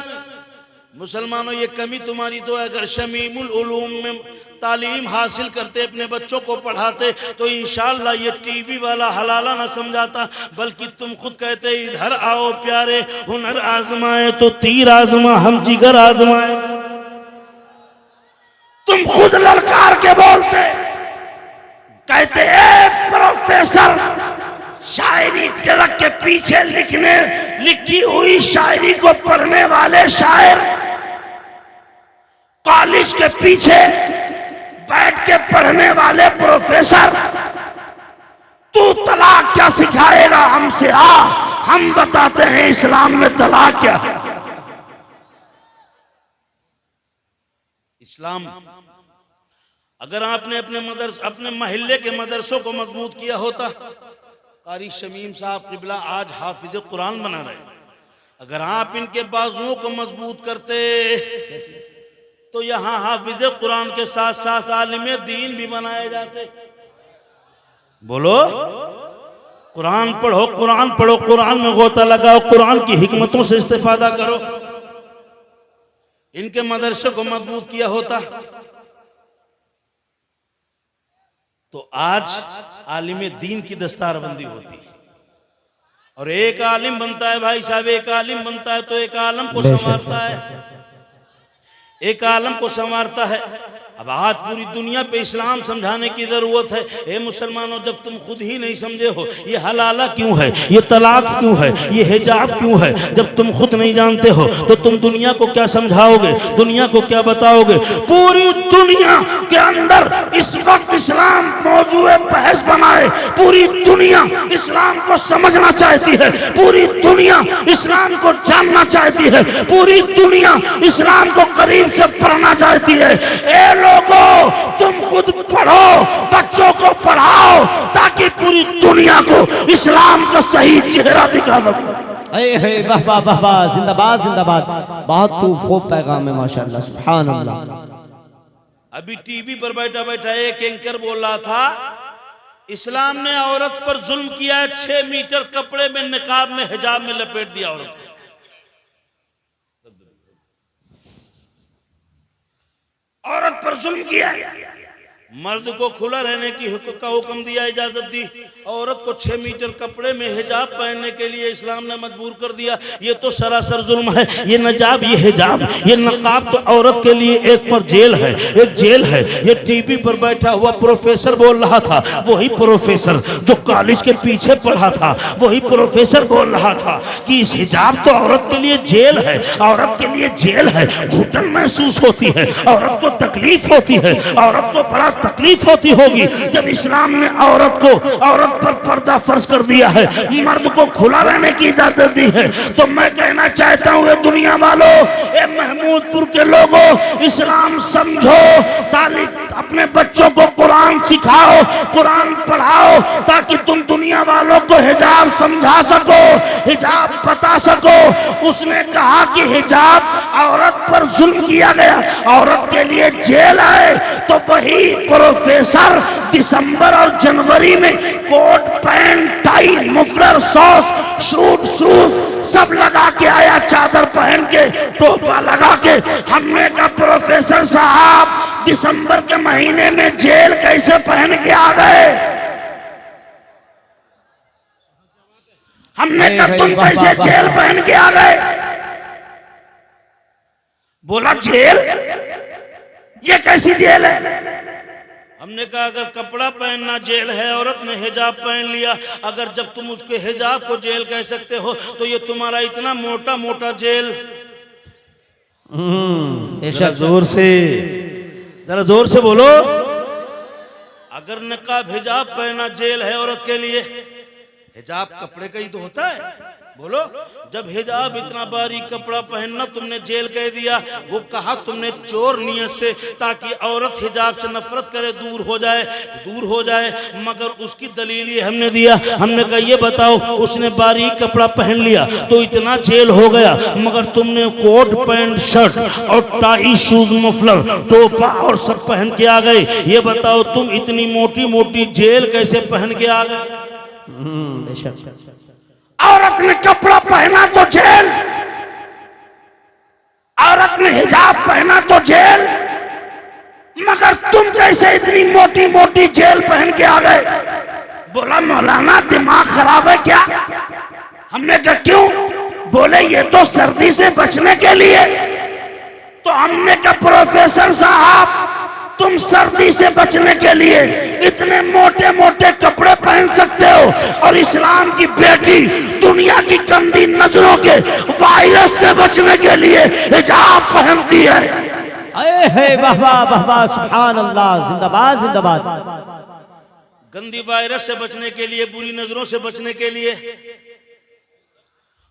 A: मुसलमानों, ये कमी तुम्हारी तो है। अगर शमीमुल उलूम में तालीम हासिल करते, अपने बच्चों को पढ़ाते, तो इंशाअल्लाह ये टीवी वाला हलाला ना समझाता, बल्कि तुम खुद कहते इधर आओ प्यारे, हुनर आजमाए तो तीर आजमा, हम जिगर आजमाए।
C: तुम खुद ललकार के बोलते, कहते प्रोफेसर, शायरी ट्रक के पीछे लिखी हुई शायरी को पढ़ने वाले शायर, कॉलेज के पीछे बैठ के पढ़ने वाले प्रोफेसर, तू तलाक क्या सिखाएगा हमसे? आ, हम बताते हैं इस्लाम में तलाक क्या है।
A: इस्लाम, अगर आपने अपने महल्ले के मदरसों को मजबूत किया होता, कारी शमीम साहब किबला आज हाफिज कुरान बना रहे, अगर आप इनके बाजुओं को मजबूत करते तो यहाँ हाफिज कुरान के साथ साथ आलिम दीन भी बनाए जाते। बोलो, कुरान पढ़ो, कुरान पढ़ो, कुरान में गोता लगाओ, कुरान की हिकमतों से इस्तेफादा करो। इनके मदरसे को मजबूत किया होता तो आज आलिम दीन की दस्तारबंदी होती। और एक आलिम बनता है भाई साहब, एक आलिम बनता है तो एक आलम को संवारता है, एक आलम को संवारता है।
D: अब आज पूरी दुनिया पे इस्लाम समझाने की जरूरत है। ए मुसलमानों, जब तुम खुद ही नहीं समझे हो ये हलाला क्यों है, ये तलाक क्यों है, ये हिजाब क्यों है, जब तुम खुद नहीं जानते हो तो तुम दुनिया को क्या समझाओगे, दुनिया को क्या बताओगे। पूरी दुनिया के अंदर इस वक्त इस्लाम मौजूए बहस बनाए, पूरी दुनिया इस्लाम को समझना चाहती है, पूरी दुनिया इस्लाम को जानना चाहती है, पूरी दुनिया इस्लाम को करीब से पढ़ना चाहती है। ए लोगों, तुम खुद पढ़ो, बच्चों को पढ़ाओ, ताकि पूरी दुनिया को इस्लाम का सही चेहरा दिखा सको।
B: वाह वाह वाह वाह, जिंदाबाद जिंदाबाद, बहुत खूब पैगाम है माशाअल्लाह, सुभान अल्लाह।
D: अभी टीवी पर बैठा बैठा एक एंकर बोल रहा था, इस्लाम ने औरत पर जुल्म किया है, 6 मीटर कपड़े में, निकाब में, हिजाब में लपेट दिया औरत को। औरत पर जुल्म किया, मर्द को खुला रहने की का हुक्म दिया, इजाजत दी, औरत को 6 मीटर कपड़े में हिजाब पहनने के लिए इस्लाम ने मजबूर कर दिया। ये तो सरासर जुल्म है। ये नजाब, ये हिजाब, ये नकाब तो औरत के लिए एक पर जेल है, एक जेल है। ये टीवी पर बैठा हुआ प्रोफेसर बोल रहा था, वही प्रोफेसर जो कॉलेज के पीछे पढ़ा था, वही प्रोफेसर बोल रहा था कि इस हिजाब तो औरत के लिए जेल है, औरत के लिए जेल है, घुटन महसूस होती है, औरत को तकलीफ होती है, औरत को बड़ा तकलीफ होती होगी। जब इस्लाम ने औरत पर पर्दा फर्ज कर दिया है, मर्द को खुला रहने की इजाजत दी है, तो मैं कहना चाहता हूँ दुनिया वालों, ए महमूदपुर के लोगों, इस्लाम समझो, तालीम अपने बच्चों को कुरान सिखाओ, कुरान पढ़ाओ, ताकि तुम दुनिया वालों को हिजाब समझा सको, हिजाब बता सको। उसने कहा कि हिजाब औरत पर जुल्म किया गया, औरत के लिए जेल है, तो वही प्रोफेसर दिसंबर और जनवरी में कोट पैंट टाई मुफलर सॉस शूट शूज सब लगा के आया, चादर पहन के, टोपा लगा के। हमने कहा प्रोफेसर साहब दिसंबर के महीने में जेल कैसे पहन के आ गए? हमने कहा तुम कैसे जेल पहन के आ गए? बोला जेल, ये कैसी जेल है? हमने कहा अगर कपड़ा पहनना जेल है, औरत ने हिजाब पहन लिया, अगर जब तुम उसके हिजाब को जेल कह सकते हो, तो ये तुम्हारा इतना मोटा मोटा जेल। जोर से, जरा जोर से बोलो। अगर नकाब हिजाब पहनना जेल है औरत के लिए, हिजाब कपड़े का ही तो होता है, बोलो। जब हिजाब इतना बारीक कपड़ा पहनना तुमने जेल कह दिया, वो कहा तुमने चोर नियत से, ताकि औरत हिजाब से नफरत करे, दूर हो जाए, दूर हो जाए। मगर उसकी दलील ये हमने दिया, हमने कहा ये बताओ, उसने बारीक कपड़ा पहन लिया तो इतना जेल हो गया, मगर तुमने कोट पैंट शर्ट और टाई शूज मफलर टोपा और सब पहन के आ गए, ये बताओ तुम इतनी मोटी मोटी जेल कैसे पहन के आ गए?
C: औरत ने कपड़ा पहना तो जेल, औरत ने हिजाब पहना तो जेल, मगर तुम कैसे इतनी मोटी मोटी जेल पहन के आ गए? बोला मौलाना दिमाग खराब है क्या? हमने कहा क्यों? बोले ये तो सर्दी से बचने के लिए। तो हमने कहा प्रोफेसर साहब, तुम सर्दी से बचने के लिए इतने मोटे मोटे कपड़े पहन सकते हो, और इस्लाम की बेटी दुनिया की गंदी नजरों के वायरस से बचने के लिए हिजाब पहनती है।
B: वाह वाह वाह वाह, सुभान अल्लाह, जिंदाबाद जिंदाबाद।
D: गंदी वायरस से बचने के लिए, बुरी नजरों से बचने के लिए।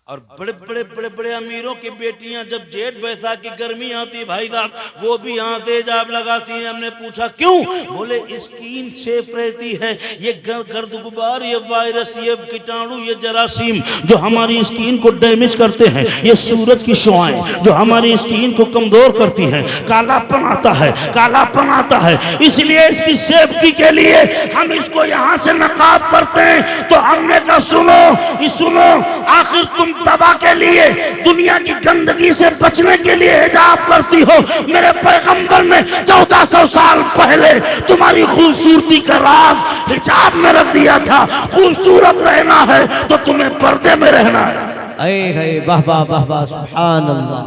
D: और बड़े बड़े बड़े बड़े अमीरों की बेटियां जब जेठ बैसाख की गर्मी आती भाई साहब, वो भी यहाँ तेजाब लगाती हैं। हमने पूछा क्यों? बोले स्किन सेफ रहती है, ये गर्द गुबार, ये वायरस, ये कीटाणु, ये जरासीम जो हमारी स्किन को डैमेज करते हैं, ये सूरज की शुआएं जो हमारी स्किन को कमजोर करती हैं, कालापन आता है, कालापन आता है। इसलिए इसकी सेफ्टी के लिए हम इसको यहाँ से नकाब करते हैं। तो हमने कहा सुनो, आखिर तुम दवा के लिए, दुनिया की गंदगी से बचने के लिए हिजाब करती हो। मेरे पैगंबर ने 1400 साल पहले तुम्हारी खूबसूरती का राज हिजाब में रख दिया था। खूबसूरत रहना है तो तुम्हें पर्दे में रहना है।
B: वाह वाह वाह वाह, सुभान अल्लाह।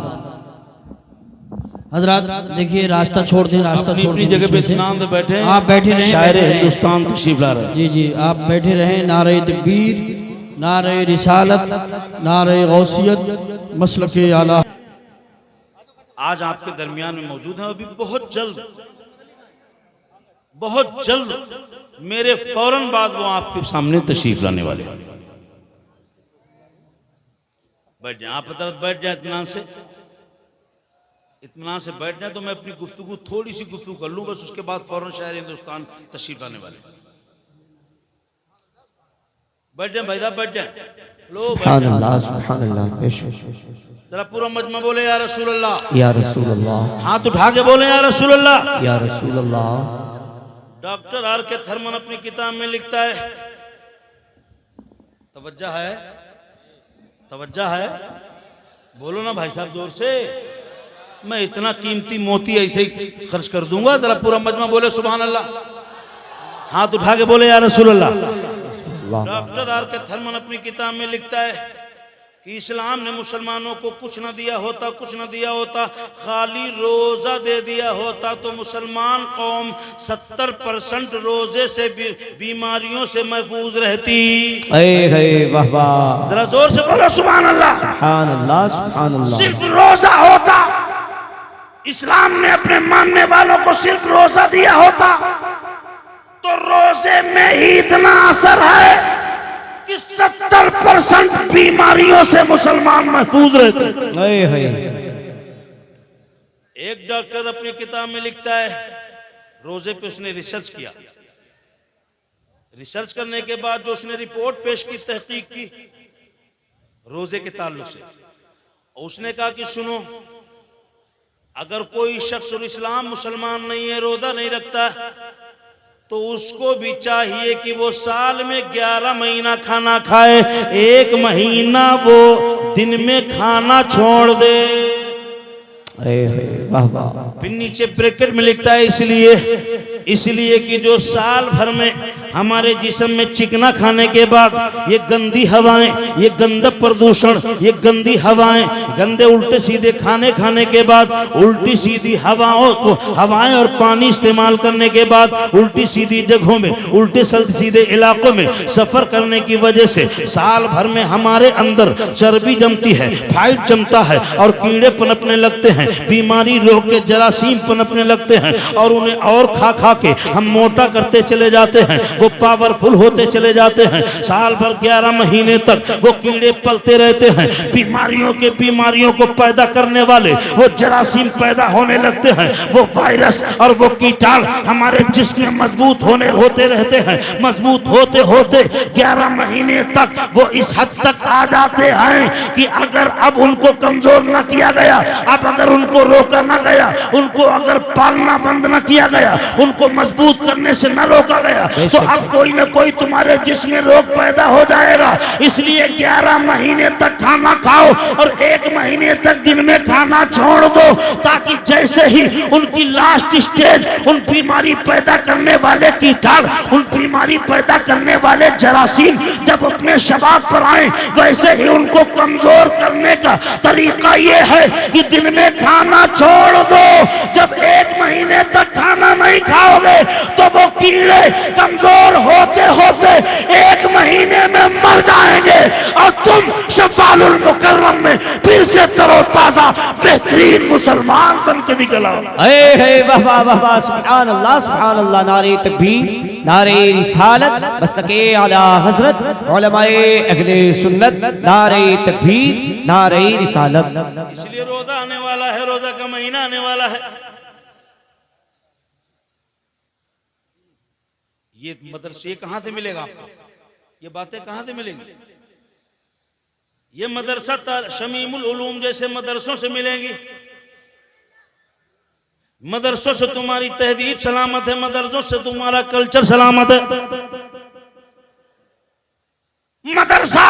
E: हजरात देखिए रास्ता छोड़ दें, रास्ता
D: अपनी
E: छोड़
D: अपनी
E: दें
D: जगह पे
E: बीच में से।
D: इत्मीनान से बैठे
E: आप बैठे रहें,
D: शायर
E: बैठे रहें।
D: हिंदुस्तान तशरीफ ला रहे हैं।
E: जी जी आप बैठे रहें। नारे तकबीर, नारे रिसालत, नारे गौसियत, मसलक आला।
D: आज आपके दरमियान में मौजूद हैं। अभी बहुत जल्द मेरे फौरन बाद वो आपके सामने तशरीफ लाने वाले हैं। बैठ जाए आप हजरत, बैठ जाए इत्मीनान से बैठ जाए। तो मैं अपनी गुफ्तगू थोड़ी सी गुफ्तगू कर लूं, बस उसके बाद फौरन शायर हिंदुस्तान तशरीफ लाने वाले हैं। बैठ जाए भाई साहब, बैठ जाए। लो
B: सुभान अल्लाह, सुभान अल्लाह।
D: जरा पूरा मजमा बोले या रसूल अल्लाह,
B: या रसूल अल्लाह,
D: हाथ उठा के बोले या रसूल अल्लाह।
B: या रसूल अल्लाह।
D: डॉक्टर आर के थर्मन अपनी किताब में लिखता है, तवज्जो है, बोलो ना भाई साहब जोर से। मैं इतना कीमती मोती ऐसे ही खर्च कर दूंगा। जरा पूरा मजमा बोले सुभान अल्लाह, हाथ उठा के बोले या रसूल अल्लाह। डॉक्टर आर के थर्मन अपनी किताब में लिखता है कि इस्लाम ने मुसलमानों को कुछ न दिया होता, खाली रोजा दे दिया होता तो मुसलमान कौम 70% रोजे से बीमारियों से महफूज रहती।
B: वाह वाह,
C: जरा जोर से बोलो सुभान अल्लाह।
B: सुभान अल्लाह, सुभान अल्लाह।
C: सिर्फ रोजा होता, इस्लाम ने अपने मानने वालों को सिर्फ रोजा दिया होता तो रोजे में ही इतना असर है कि 70% बीमारियों से मुसलमान महफूज रहते।
D: एक डॉक्टर अपनी किताब में लिखता है, रोजे पे उसने रिसर्च किया। रिसर्च करने के बाद जो उसने रिपोर्ट पेश की, तहकीक की रोजे के ताल्लुक से, उसने कहा कि सुनो, अगर कोई शख्स और इस्लाम मुसलमान नहीं है, रोजा नहीं रखता, तो उसको भी चाहिए कि वो साल में 11 महीना खाना खाए, 1 महीना वो दिन में खाना छोड़ दे।
B: वाह वाह।
D: फिर नीचे ब्रैकेट में लिखता है इसलिए कि जो साल भर में हमारे जिस्म में चिकना खाने के बाद ये गंदी हवाएं, ये गंदा प्रदूषण, ये गंदी हवाएं, गंदे उल्टे सीधे खाने के बाद उल्टी सीधी हवाएं और पानी इस्तेमाल करने के बाद उल्टी सीधी जगहों में, उल्टे सीधे इलाकों में सफर करने की वजह से साल भर में हमारे अंदर चर्बी जमती है, फैट जमता है और कीड़े पनपने लगते हैं, बीमारी रोग के जरासीम पनपने लगते हैं और उन्हें और खा के हम मोटा करते चले जाते हैं, वो पावरफुल होते चले जाते हैं। साल भर 11 महीने तक वो कीड़े पलते रहते हैं, बीमारियों को पैदा करने वाले वो जरासीम पैदा होने लगते हैं, वो वायरस और वो कीटाणु हमारे जिस्म में मजबूत होते रहते हैं। मजबूत होते होते 11 महीने तक वो इस हद तक आ जाते हैं कि अगर अब उनको कमजोर न किया गया, अब अगर उनको रोका न गया, उनको अगर पालना बंद न किया गया, उनको मजबूत करने से न रोका गया, तो अब कोई न कोई तुम्हारे जिस्म में रोग पैदा हो जाएगा। इसलिए 11 महीने तक खाना खाओ और 1 महीने तक दिन में खाना छोड़ दो, ताकि जैसे ही उनकी लास्ट स्टेज, उन बीमारी पैदा करने वाले कीटाणु, उन बीमारी पैदा करने वाले जरासीम जब अपने शबाब पर आए, वैसे ही उनको कमजोर करने का तरीका यह है कि दिन में खाना छोड़ दो। जब 1 महीने तक खाना नहीं खाओगे तो वो कीड़े कमजोर होते होते 1 महीने में मर जाएंगे और तुम शफ़ाउल मुकर्रम में फिर से तरोताजा बेहतरीन मुसलमान बन के निकल आओ।
B: वाह वाह वाह वाह, सुभान अल्लाह, सुभान अल्लाह। नारे तकबीर, नारे रिसालत, मसलके आला हजरत, उलमाए अहले सुन्नत, नारे तकबीर, नारे रिसालत।
D: इसलिए रोजा आने वाला है, रोजा का महीना आने वाला है। ये मदरसे कहां से मिलेगा आपको? ये बातें कहां से मिलेंगी? ये मदरसा शमीमुल उलूम जैसे मदरसों से मिलेंगी। मदरसों से तुम्हारी तहजीब सलामत है, मदरसों से तुम्हारा कल्चर सलामत है।
C: मदरसा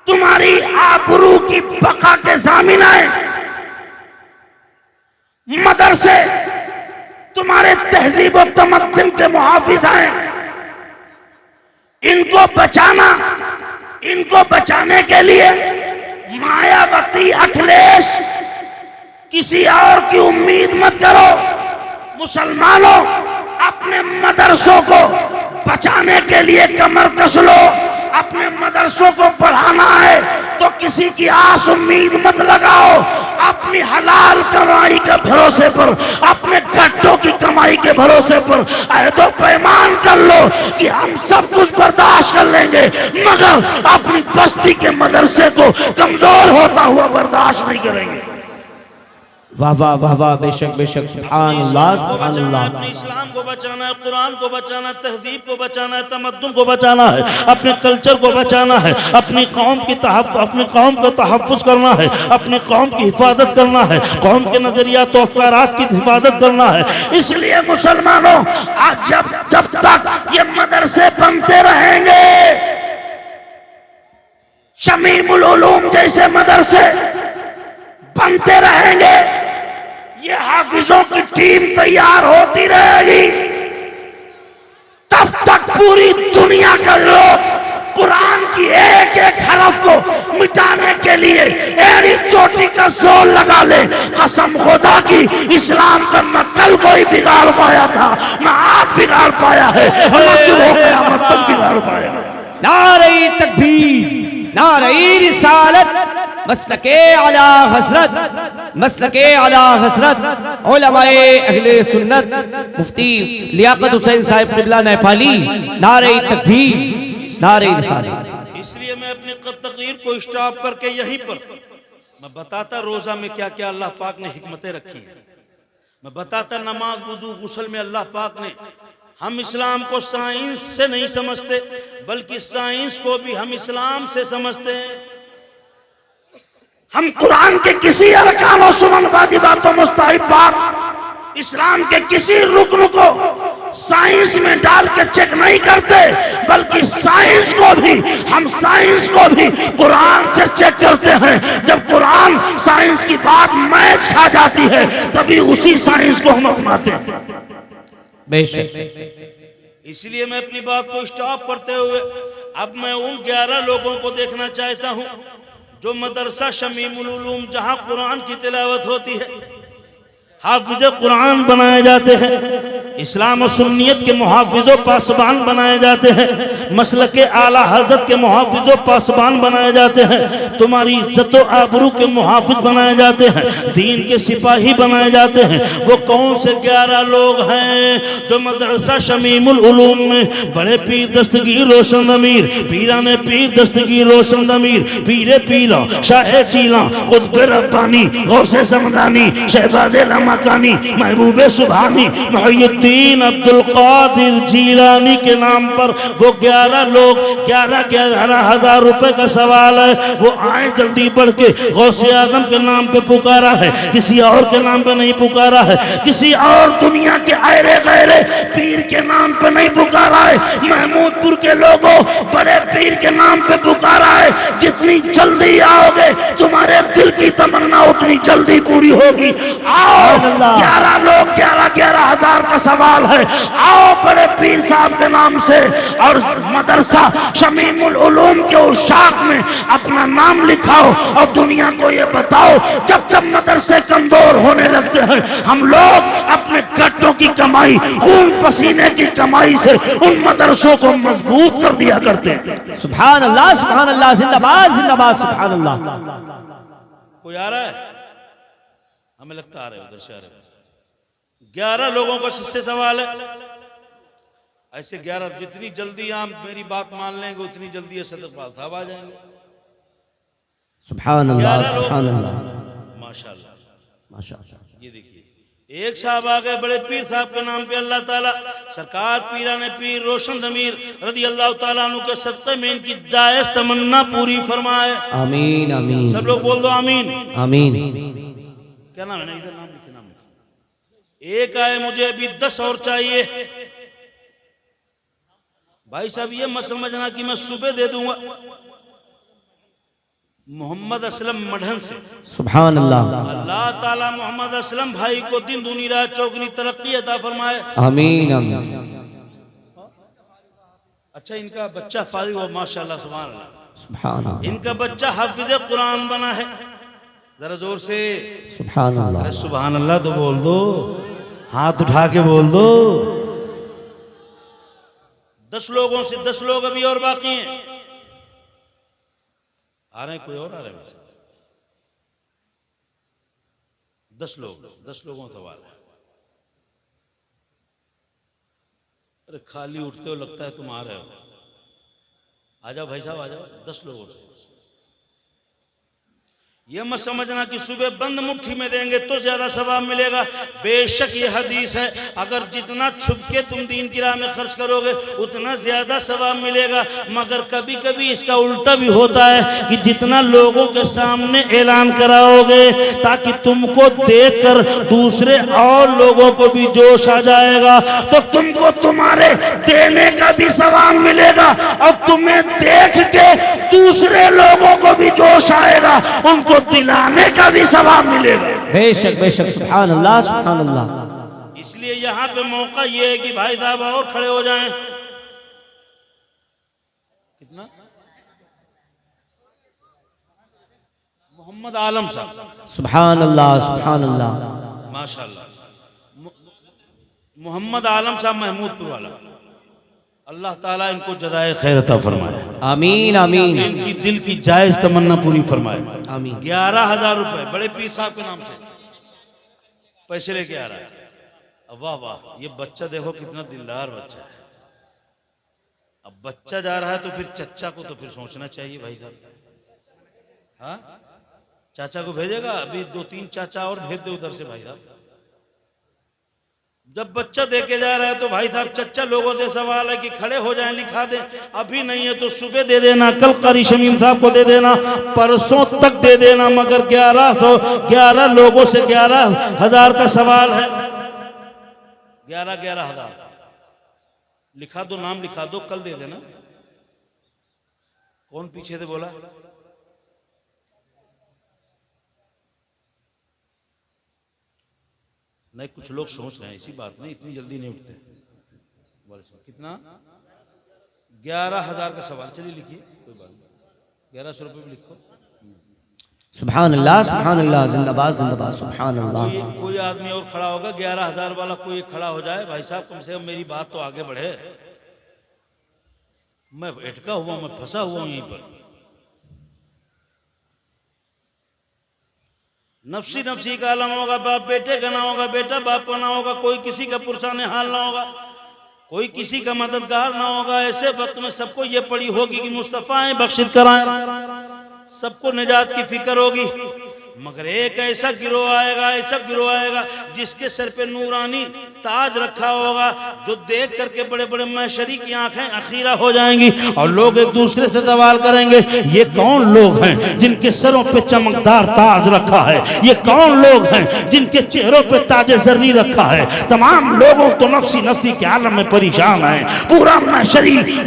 C: तुम्हारी आबरू की बका के जामिन है। मदरसे तुम्हारे तहजीब और तमद्दुन के मुहाफिज हैं। इनको बचाने के लिए मायावती अखिलेश की किसी और की उम्मीद मत करो। मुसलमानों, अपने मदरसों को बचाने के लिए कमर कस लो। अपने मदरसों को बढ़ाना है तो किसी की आस उम्मीद मत लगाओ। अपनी हलाल कमाई के भरोसे पर, अपने गट्टों की कमाई के भरोसे पर अहदो पैमान कर लो कि हम सब कुछ बर्दाश्त कर लेंगे, मगर अपनी बस्ती के मदरसे को कमजोर होता हुआ बर्दाश्त नहीं करेंगे।
B: वाह वाह वाह वाह, बेशक बेशक, सुभान अल्लाह सुभान अल्लाह।
D: अपने इस्लाम को बचाना है, कुरान को बचाना है, तहजीब को बचाना है, तमद्दुन को बचाना है, अपने कल्चर को बचाना है, अपनी कौम की अपनी कौम को तहफ़्फ़ुज़ करना है, अपनी कौम की हिफाजत करना है, कौम के नजरियात और अफ़कारात की हिफाजत करना है।
C: इसलिए मुसलमानों, आज जब तक ये मदरसे बनते रहेंगे, शमीमुल उलूम जैसे मदरसे बनते रहेंगे, ये हाफिजों की टीम तैयार होती रहेगी, तब तक पूरी दुनिया का लोग कुरान की एक एक हरफ को मिटाने के लिए एड़ी चोटी का जोर लगा ले। कसम खुदा की, इस्लाम का न कल कोई बिगाड़ पाया था, न आज बिगाड़ पाया है, न शुरू क़यामत तक बिगाड़ पाएगा।
B: नारे तकबीर, नारे रिसालत, मसलके आला हजरत, मसलके आला हजरत उलमाए अहले सुन्नत मुफ्ती लियाकत हुसैन साहिब क़िबला नेपाली। नारे तकबीर, नारे रिसालत।
D: इसलिए मैं अपनी तकरीर को स्टॉप करके यहीं पर मैं बताता रोजा में क्या क्या अल्लाह पाक ने हिकमतें रखी है। मैं बताता नमाज, वुजू, गुस्ल में अल्लाह पाक ने, हम इस्लाम को साइंस से नहीं समझते, बल्कि साइंस को भी हम इस्लाम से समझते हैं।
C: हम कुरान के किसी अरकान और सुनन वाजिबात और मुस्ताहिबात, इस्लाम के किसी रुकन को साइंस में डाल के चेक नहीं करते, बल्कि साइंस को भी कुरान से चेक करते हैं। जब कुरान साइंस की बात मैच खा जाती है, तभी उसी साइंस को हम अपनाते हैं।
B: बेशक।
D: इसलिए मैं अपनी बात को स्टॉप करते हुए अब मैं उन 11 लोगों को देखना चाहता हूं जो मदरसा शमीमुल उलूम, जहां कुरान की तिलावत होती है, हाफिज कुरान बनाए जाते हैं, इस्लाम और सुन्नियत के मुहाफिजो पासबान बनाए जाते हैं, मसलक के आला हजरत के मुहाफिजो पासबान बनाए जाते हैं, तुम्हारी इज्जत और आबरू के मुहाफिज बनाए जाते हैं, दीन के सिपाही बनाए जाते हैं। वो कौन से 11 लोग हैं जो मदरसा शमीमुल उलूम में बड़े पीर दस्तगीर रोशन अमीर, पीराने पीर दस्तगीर रोशन अमीर, पीरे पीरा, शाह चीला, खुद रब्बानी, गौसे समदानी, शहबाज मकानी, महबूबे सुभानी, मुहियुद्दीन अब्दुल कादिर जीलानी के नाम पर वो 11 लोग, 11,000 रुपए का सवाल है, वो आए जल्दी बढ़ के। गौसे आदम के नाम पे पुकारा है, किसी और के नाम पे नहीं पुकारा है, किसी और दुनिया के आयरे गैरे पीर के नाम पे नहीं पुकारा है। महमूदपुर के लोगों बड़े पीर के नाम पे पुकारा है। जितनी जल्दी आओगे तुम्हारे दिल की तमन्ना उतनी जल्दी पूरी होगी। आओ, 11 लोग, 11,000 का सवाल है। आओ बड़े पीर साहब के नाम से और मदरसा शमीमुल उलूम के उस शाख में अपना नाम लिखाओ और दुनिया को ये बताओ, जब जब मदरसे कमजोर होने लगते हैं, हम लोग अपने गट्टों की कमाई, खून पसीने की कमाई से उन मदरसों को मजबूत कर दिया करते हैं।
B: सुभान अल्लाह, सुभान अल्लाह, जिंदाबाद जिंदाबाद, सुभान अल्लाह।
D: कोई आ रहा है? हमें लगता आ रहे उधर से आ रहे। 11 लोगों को इससे सवाल है। ऐसे 11, जितनी जल्दी आप मेरी बात मान लेंगे उतनी जल्दी सदक़ात साहब आ जाएंगे।
B: सुभान अल्लाह, सुभान अल्लाह,
D: माशाअल्लाह,
B: माशाअल्लाह।
D: ये देखिए, एक साहब आ गए बड़े पीर साहब के नाम पे, अल्लाह ताला सरकार पीराने पीर रोशन ज़मीर रज़ी अल्लाह ताला अन्हु के सदक़े में इनकी जायज़ तमन्ना पूरी फरमाए।
B: आमीन आमीन,
D: सब लोग बोल दो आमीन
B: आमीन।
D: क्या नाम है? इधर नाम लिखे, नाम लिखे। एक आए, मुझे अभी 10 और चाहिए। भाई साहब ये मत समझना कि मैं सुबह दे दूंगा। मोहम्मद असलम मढ़न से,
B: सुभान अल्लाह,
D: अल्लाह ताला मोहम्मद असलम भाई को दिन दूनी रात चौगनी तरक्की अता फरमाए।
B: आमीन आमीन।
D: अच्छा, इनका बच्चा फारिग हुआ, माशाअल्लाह, सुभान अल्लाह।
B: सुभान अल्लाह।
D: इनका बच्चा हाफिज कुरान बना है। जरा जोर से
B: सुभान अल्लाह।
D: अरे सुभान अल्लाह तो बोल दो, हाथ उठा के बोल दो। 10 लोगों से 10 लोग अभी और बाकी हैं। आ रहे हैं, कोई और आ रहे हैं? 10 लोगों का सवाल है। अरे खाली उठते हो, लगता है तुम आ रहे हो। आ जाओ भाई साहब, आ जाओ। 10 लोगों से। ये मत समझना कि सुबह बंद मुट्ठी में देंगे तो ज्यादा सवाब मिलेगा। बेशक ये हदीस है, अगर जितना छुप के तुम दीन की राह में खर्च करोगे उतना ज्यादा सवाब मिलेगा। मगर कभी कभी इसका उल्टा भी होता है कि जितना लोगों के सामने ऐलान कराओगे ताकि तुमको देखकर दूसरे और लोगों को भी जोश आ जाएगा, तो तुमको तुम्हारे देने का भी सवाब मिलेगा और तुम्हें देख के दूसरे लोगों को भी जोश आएगा, उनको दिलाने का भी सवाब मिलेगा।
B: बेशक बेशक, सुभान अल्लाह सुभान अल्लाह।
D: इसलिए यहाँ पे मौका ये है कि भाई साहब और खड़े हो जाएं। कितना? मोहम्मद आलम साहब।
B: सुभान अल्लाह सुभान अल्लाह।
D: माशाल्लाह। मोहम्मद आलम साहब महमूदपुर वाला। अल्लाह ताला इनको जज़ाए खैर अता फरमाए।
B: आमीन आमीन।
D: इनकी दिल की जायज तमन्ना पूरी फरमाए।
B: आमीन।
D: 11,000 रुपए बड़े पीर साहब के नाम से पैसे लेके आ रहा है। वाह वाह, ये बच्चा देखो कितना दिलदार बच्चा है। अब बच्चा जा रहा है तो फिर चच्चा को तो फिर सोचना चाहिए भाई साहब। हाँ, चाचा को भेजेगा, अभी 2-3 चाचा और भेज दे उधर से भाई साहब। जब बच्चा देके जा रहा है तो भाई साहब चच्चा लोगों से सवाल है कि खड़े हो जाएं, लिखा दें। अभी नहीं है तो सुबह दे देना, कल कारी शमीम साहब को दे देना, परसों तक दे देना। मगर 11 लोगों से 11,000 का सवाल है। 11,000 लिखा दो, नाम लिखा दो, कल दे देना। कौन पीछे से बोला? नहीं, कुछ लोग सोच रहे हैं, इसी बात नहीं, इतनी जल्दी नहीं उठते। कितना? 11,000 का सवाल। चलिए लिखिए, कोई बात नहीं, 1100 रुपये भी लिखो।
B: सुभान अल्लाह सुभान अल्लाह। जिंदाबाद जिंदाबाद। सुभान अल्लाह।
D: कोई आदमी और खड़ा होगा, 11,000 वाला कोई खड़ा हो जाए। भाई साहब कम से कम मेरी बात तो आगे बढ़े। मैं अटका हुआ, मैं फंसा हुआ हूं यहीं पर। नफसी नफसी का आलम होगा, बाप बेटे का ना होगा, बेटा बाप का ना होगा, कोई किसी का पुरसाने हाल ना होगा, कोई किसी का मददगार ना होगा। ऐसे वक्त में सबको ये पड़ी होगी कि मुस्तफ़ा है, बख्शिश कराएं। सबको निजात की फिक्र होगी। मगर एक ऐसा गिरोह आएगा जिसके सर पे नूरानी ताज रखा होगा, जो देख करके बड़े बड़े महशरी की आंखें अखीरा हो जाएंगी और लोग एक दूसरे से सवाल करेंगे, ये कौन लोग हैं जिनके सरों पे चमकदार ताज रखा है? ये कौन लोग हैं जिनके चेहरों पे ताज जर्री रखा है? तमाम लोगों तो नफसी नफसी के आलम में परेशान है। पूरा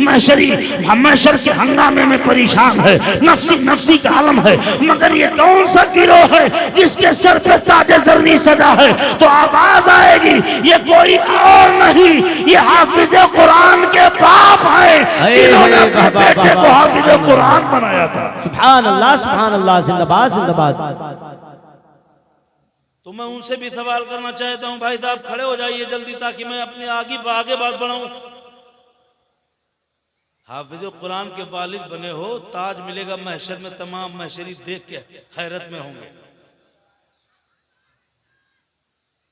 D: महशर के हंगामे में परेशान है, नफसी नफसी का आलम है। मगर ये कौन सा गिरोह है जिसके सर पे ताजे जर्नी सजा है? तो आवाज आएगी, ये कोई और नहीं, ये हाफिज कुरान के बाप है जिन्होंने अपने बेटे को हाफिज कुरान बनाया था।
B: सुभान अल्लाह। जिंदाबाद जिंदाबाद।
D: तो मैं उनसे भी सवाल करना चाहता हूं, भाई साहब खड़े हो जाइए जल्दी, ताकि मैं अपनी आगे बात बढ़ाऊं। हाफिज कुरान के वालिद बने हो, ताज मिलेगा महशर में, तमाम महशरी देख के हैरत में होंगे।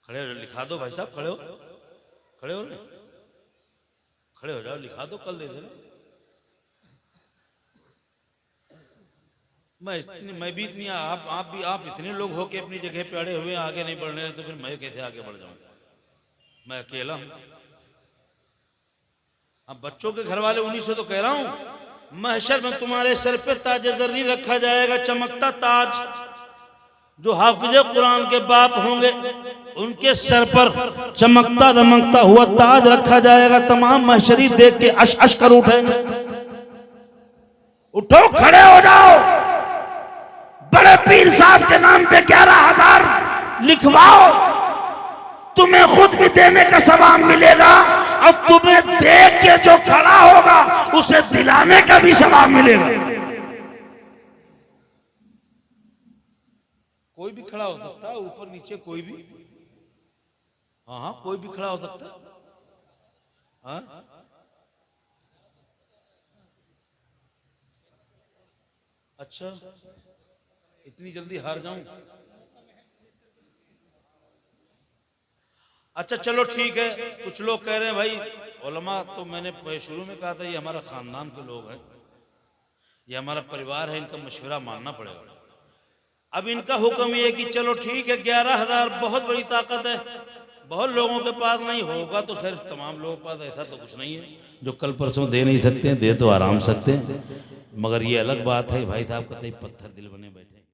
D: खड़े हो, लिखा दो भाई साहब, खड़े हो जाओ, लिखा दो, कल दे देना। मैं भी इतनी, आप इतने लोग हो के अपनी जगह पे अड़े हुए आगे नहीं बढ़ रहे, तो फिर मैं कैसे आगे बढ़ जाऊंगा? मैं अकेला हूं। अब बच्चों के घर वाले, उन्हीं से तो कह रहा हूं, महशर में तुम्हारे सर पे ताज जर्री रखा जाएगा, चमकता ताज। जो हाफिज कुरान के बाप होंगे उनके सर पर चमकता दमकता हुआ ताज रखा जाएगा। तमाम महशरी देख के अश कर उठेंगे।
C: उठो, खड़े हो जाओ, बड़े पीर साहब के नाम पे 11,000 लिखवाओ। तुम्हें खुद भी देने का सवाब मिलेगा और तुम्हें देख के जो खड़ा होगा उसे दिलाने का भी सवाब मिलेगा।
D: कोई भी खड़ा हो सकता है, ऊपर नीचे कोई भी। हाँ हाँ, कोई भी खड़ा हो सकता है। हाँ, अच्छा, इतनी जल्दी हार जाऊं? अच्छा चलो ठीक है। कुछ लोग कह रहे हैं भाई उलमा, तो मैंने शुरू में कहा था ये हमारा खानदान के लोग हैं, ये हमारा परिवार है, इनका मशवरा मानना पड़ेगा। अब इनका हुक्म ये है कि चलो ठीक है, 11,000 बहुत बड़ी ताकत है, बहुत लोगों के पास नहीं होगा तो खैर तमाम लोगों के पास ऐसा तो कुछ नहीं है। जो कल परसों दे नहीं सकते हैं, दे तो आराम सकते हैं, मगर ये अलग बात है भाई साहब, कतई पत्थर दिल बने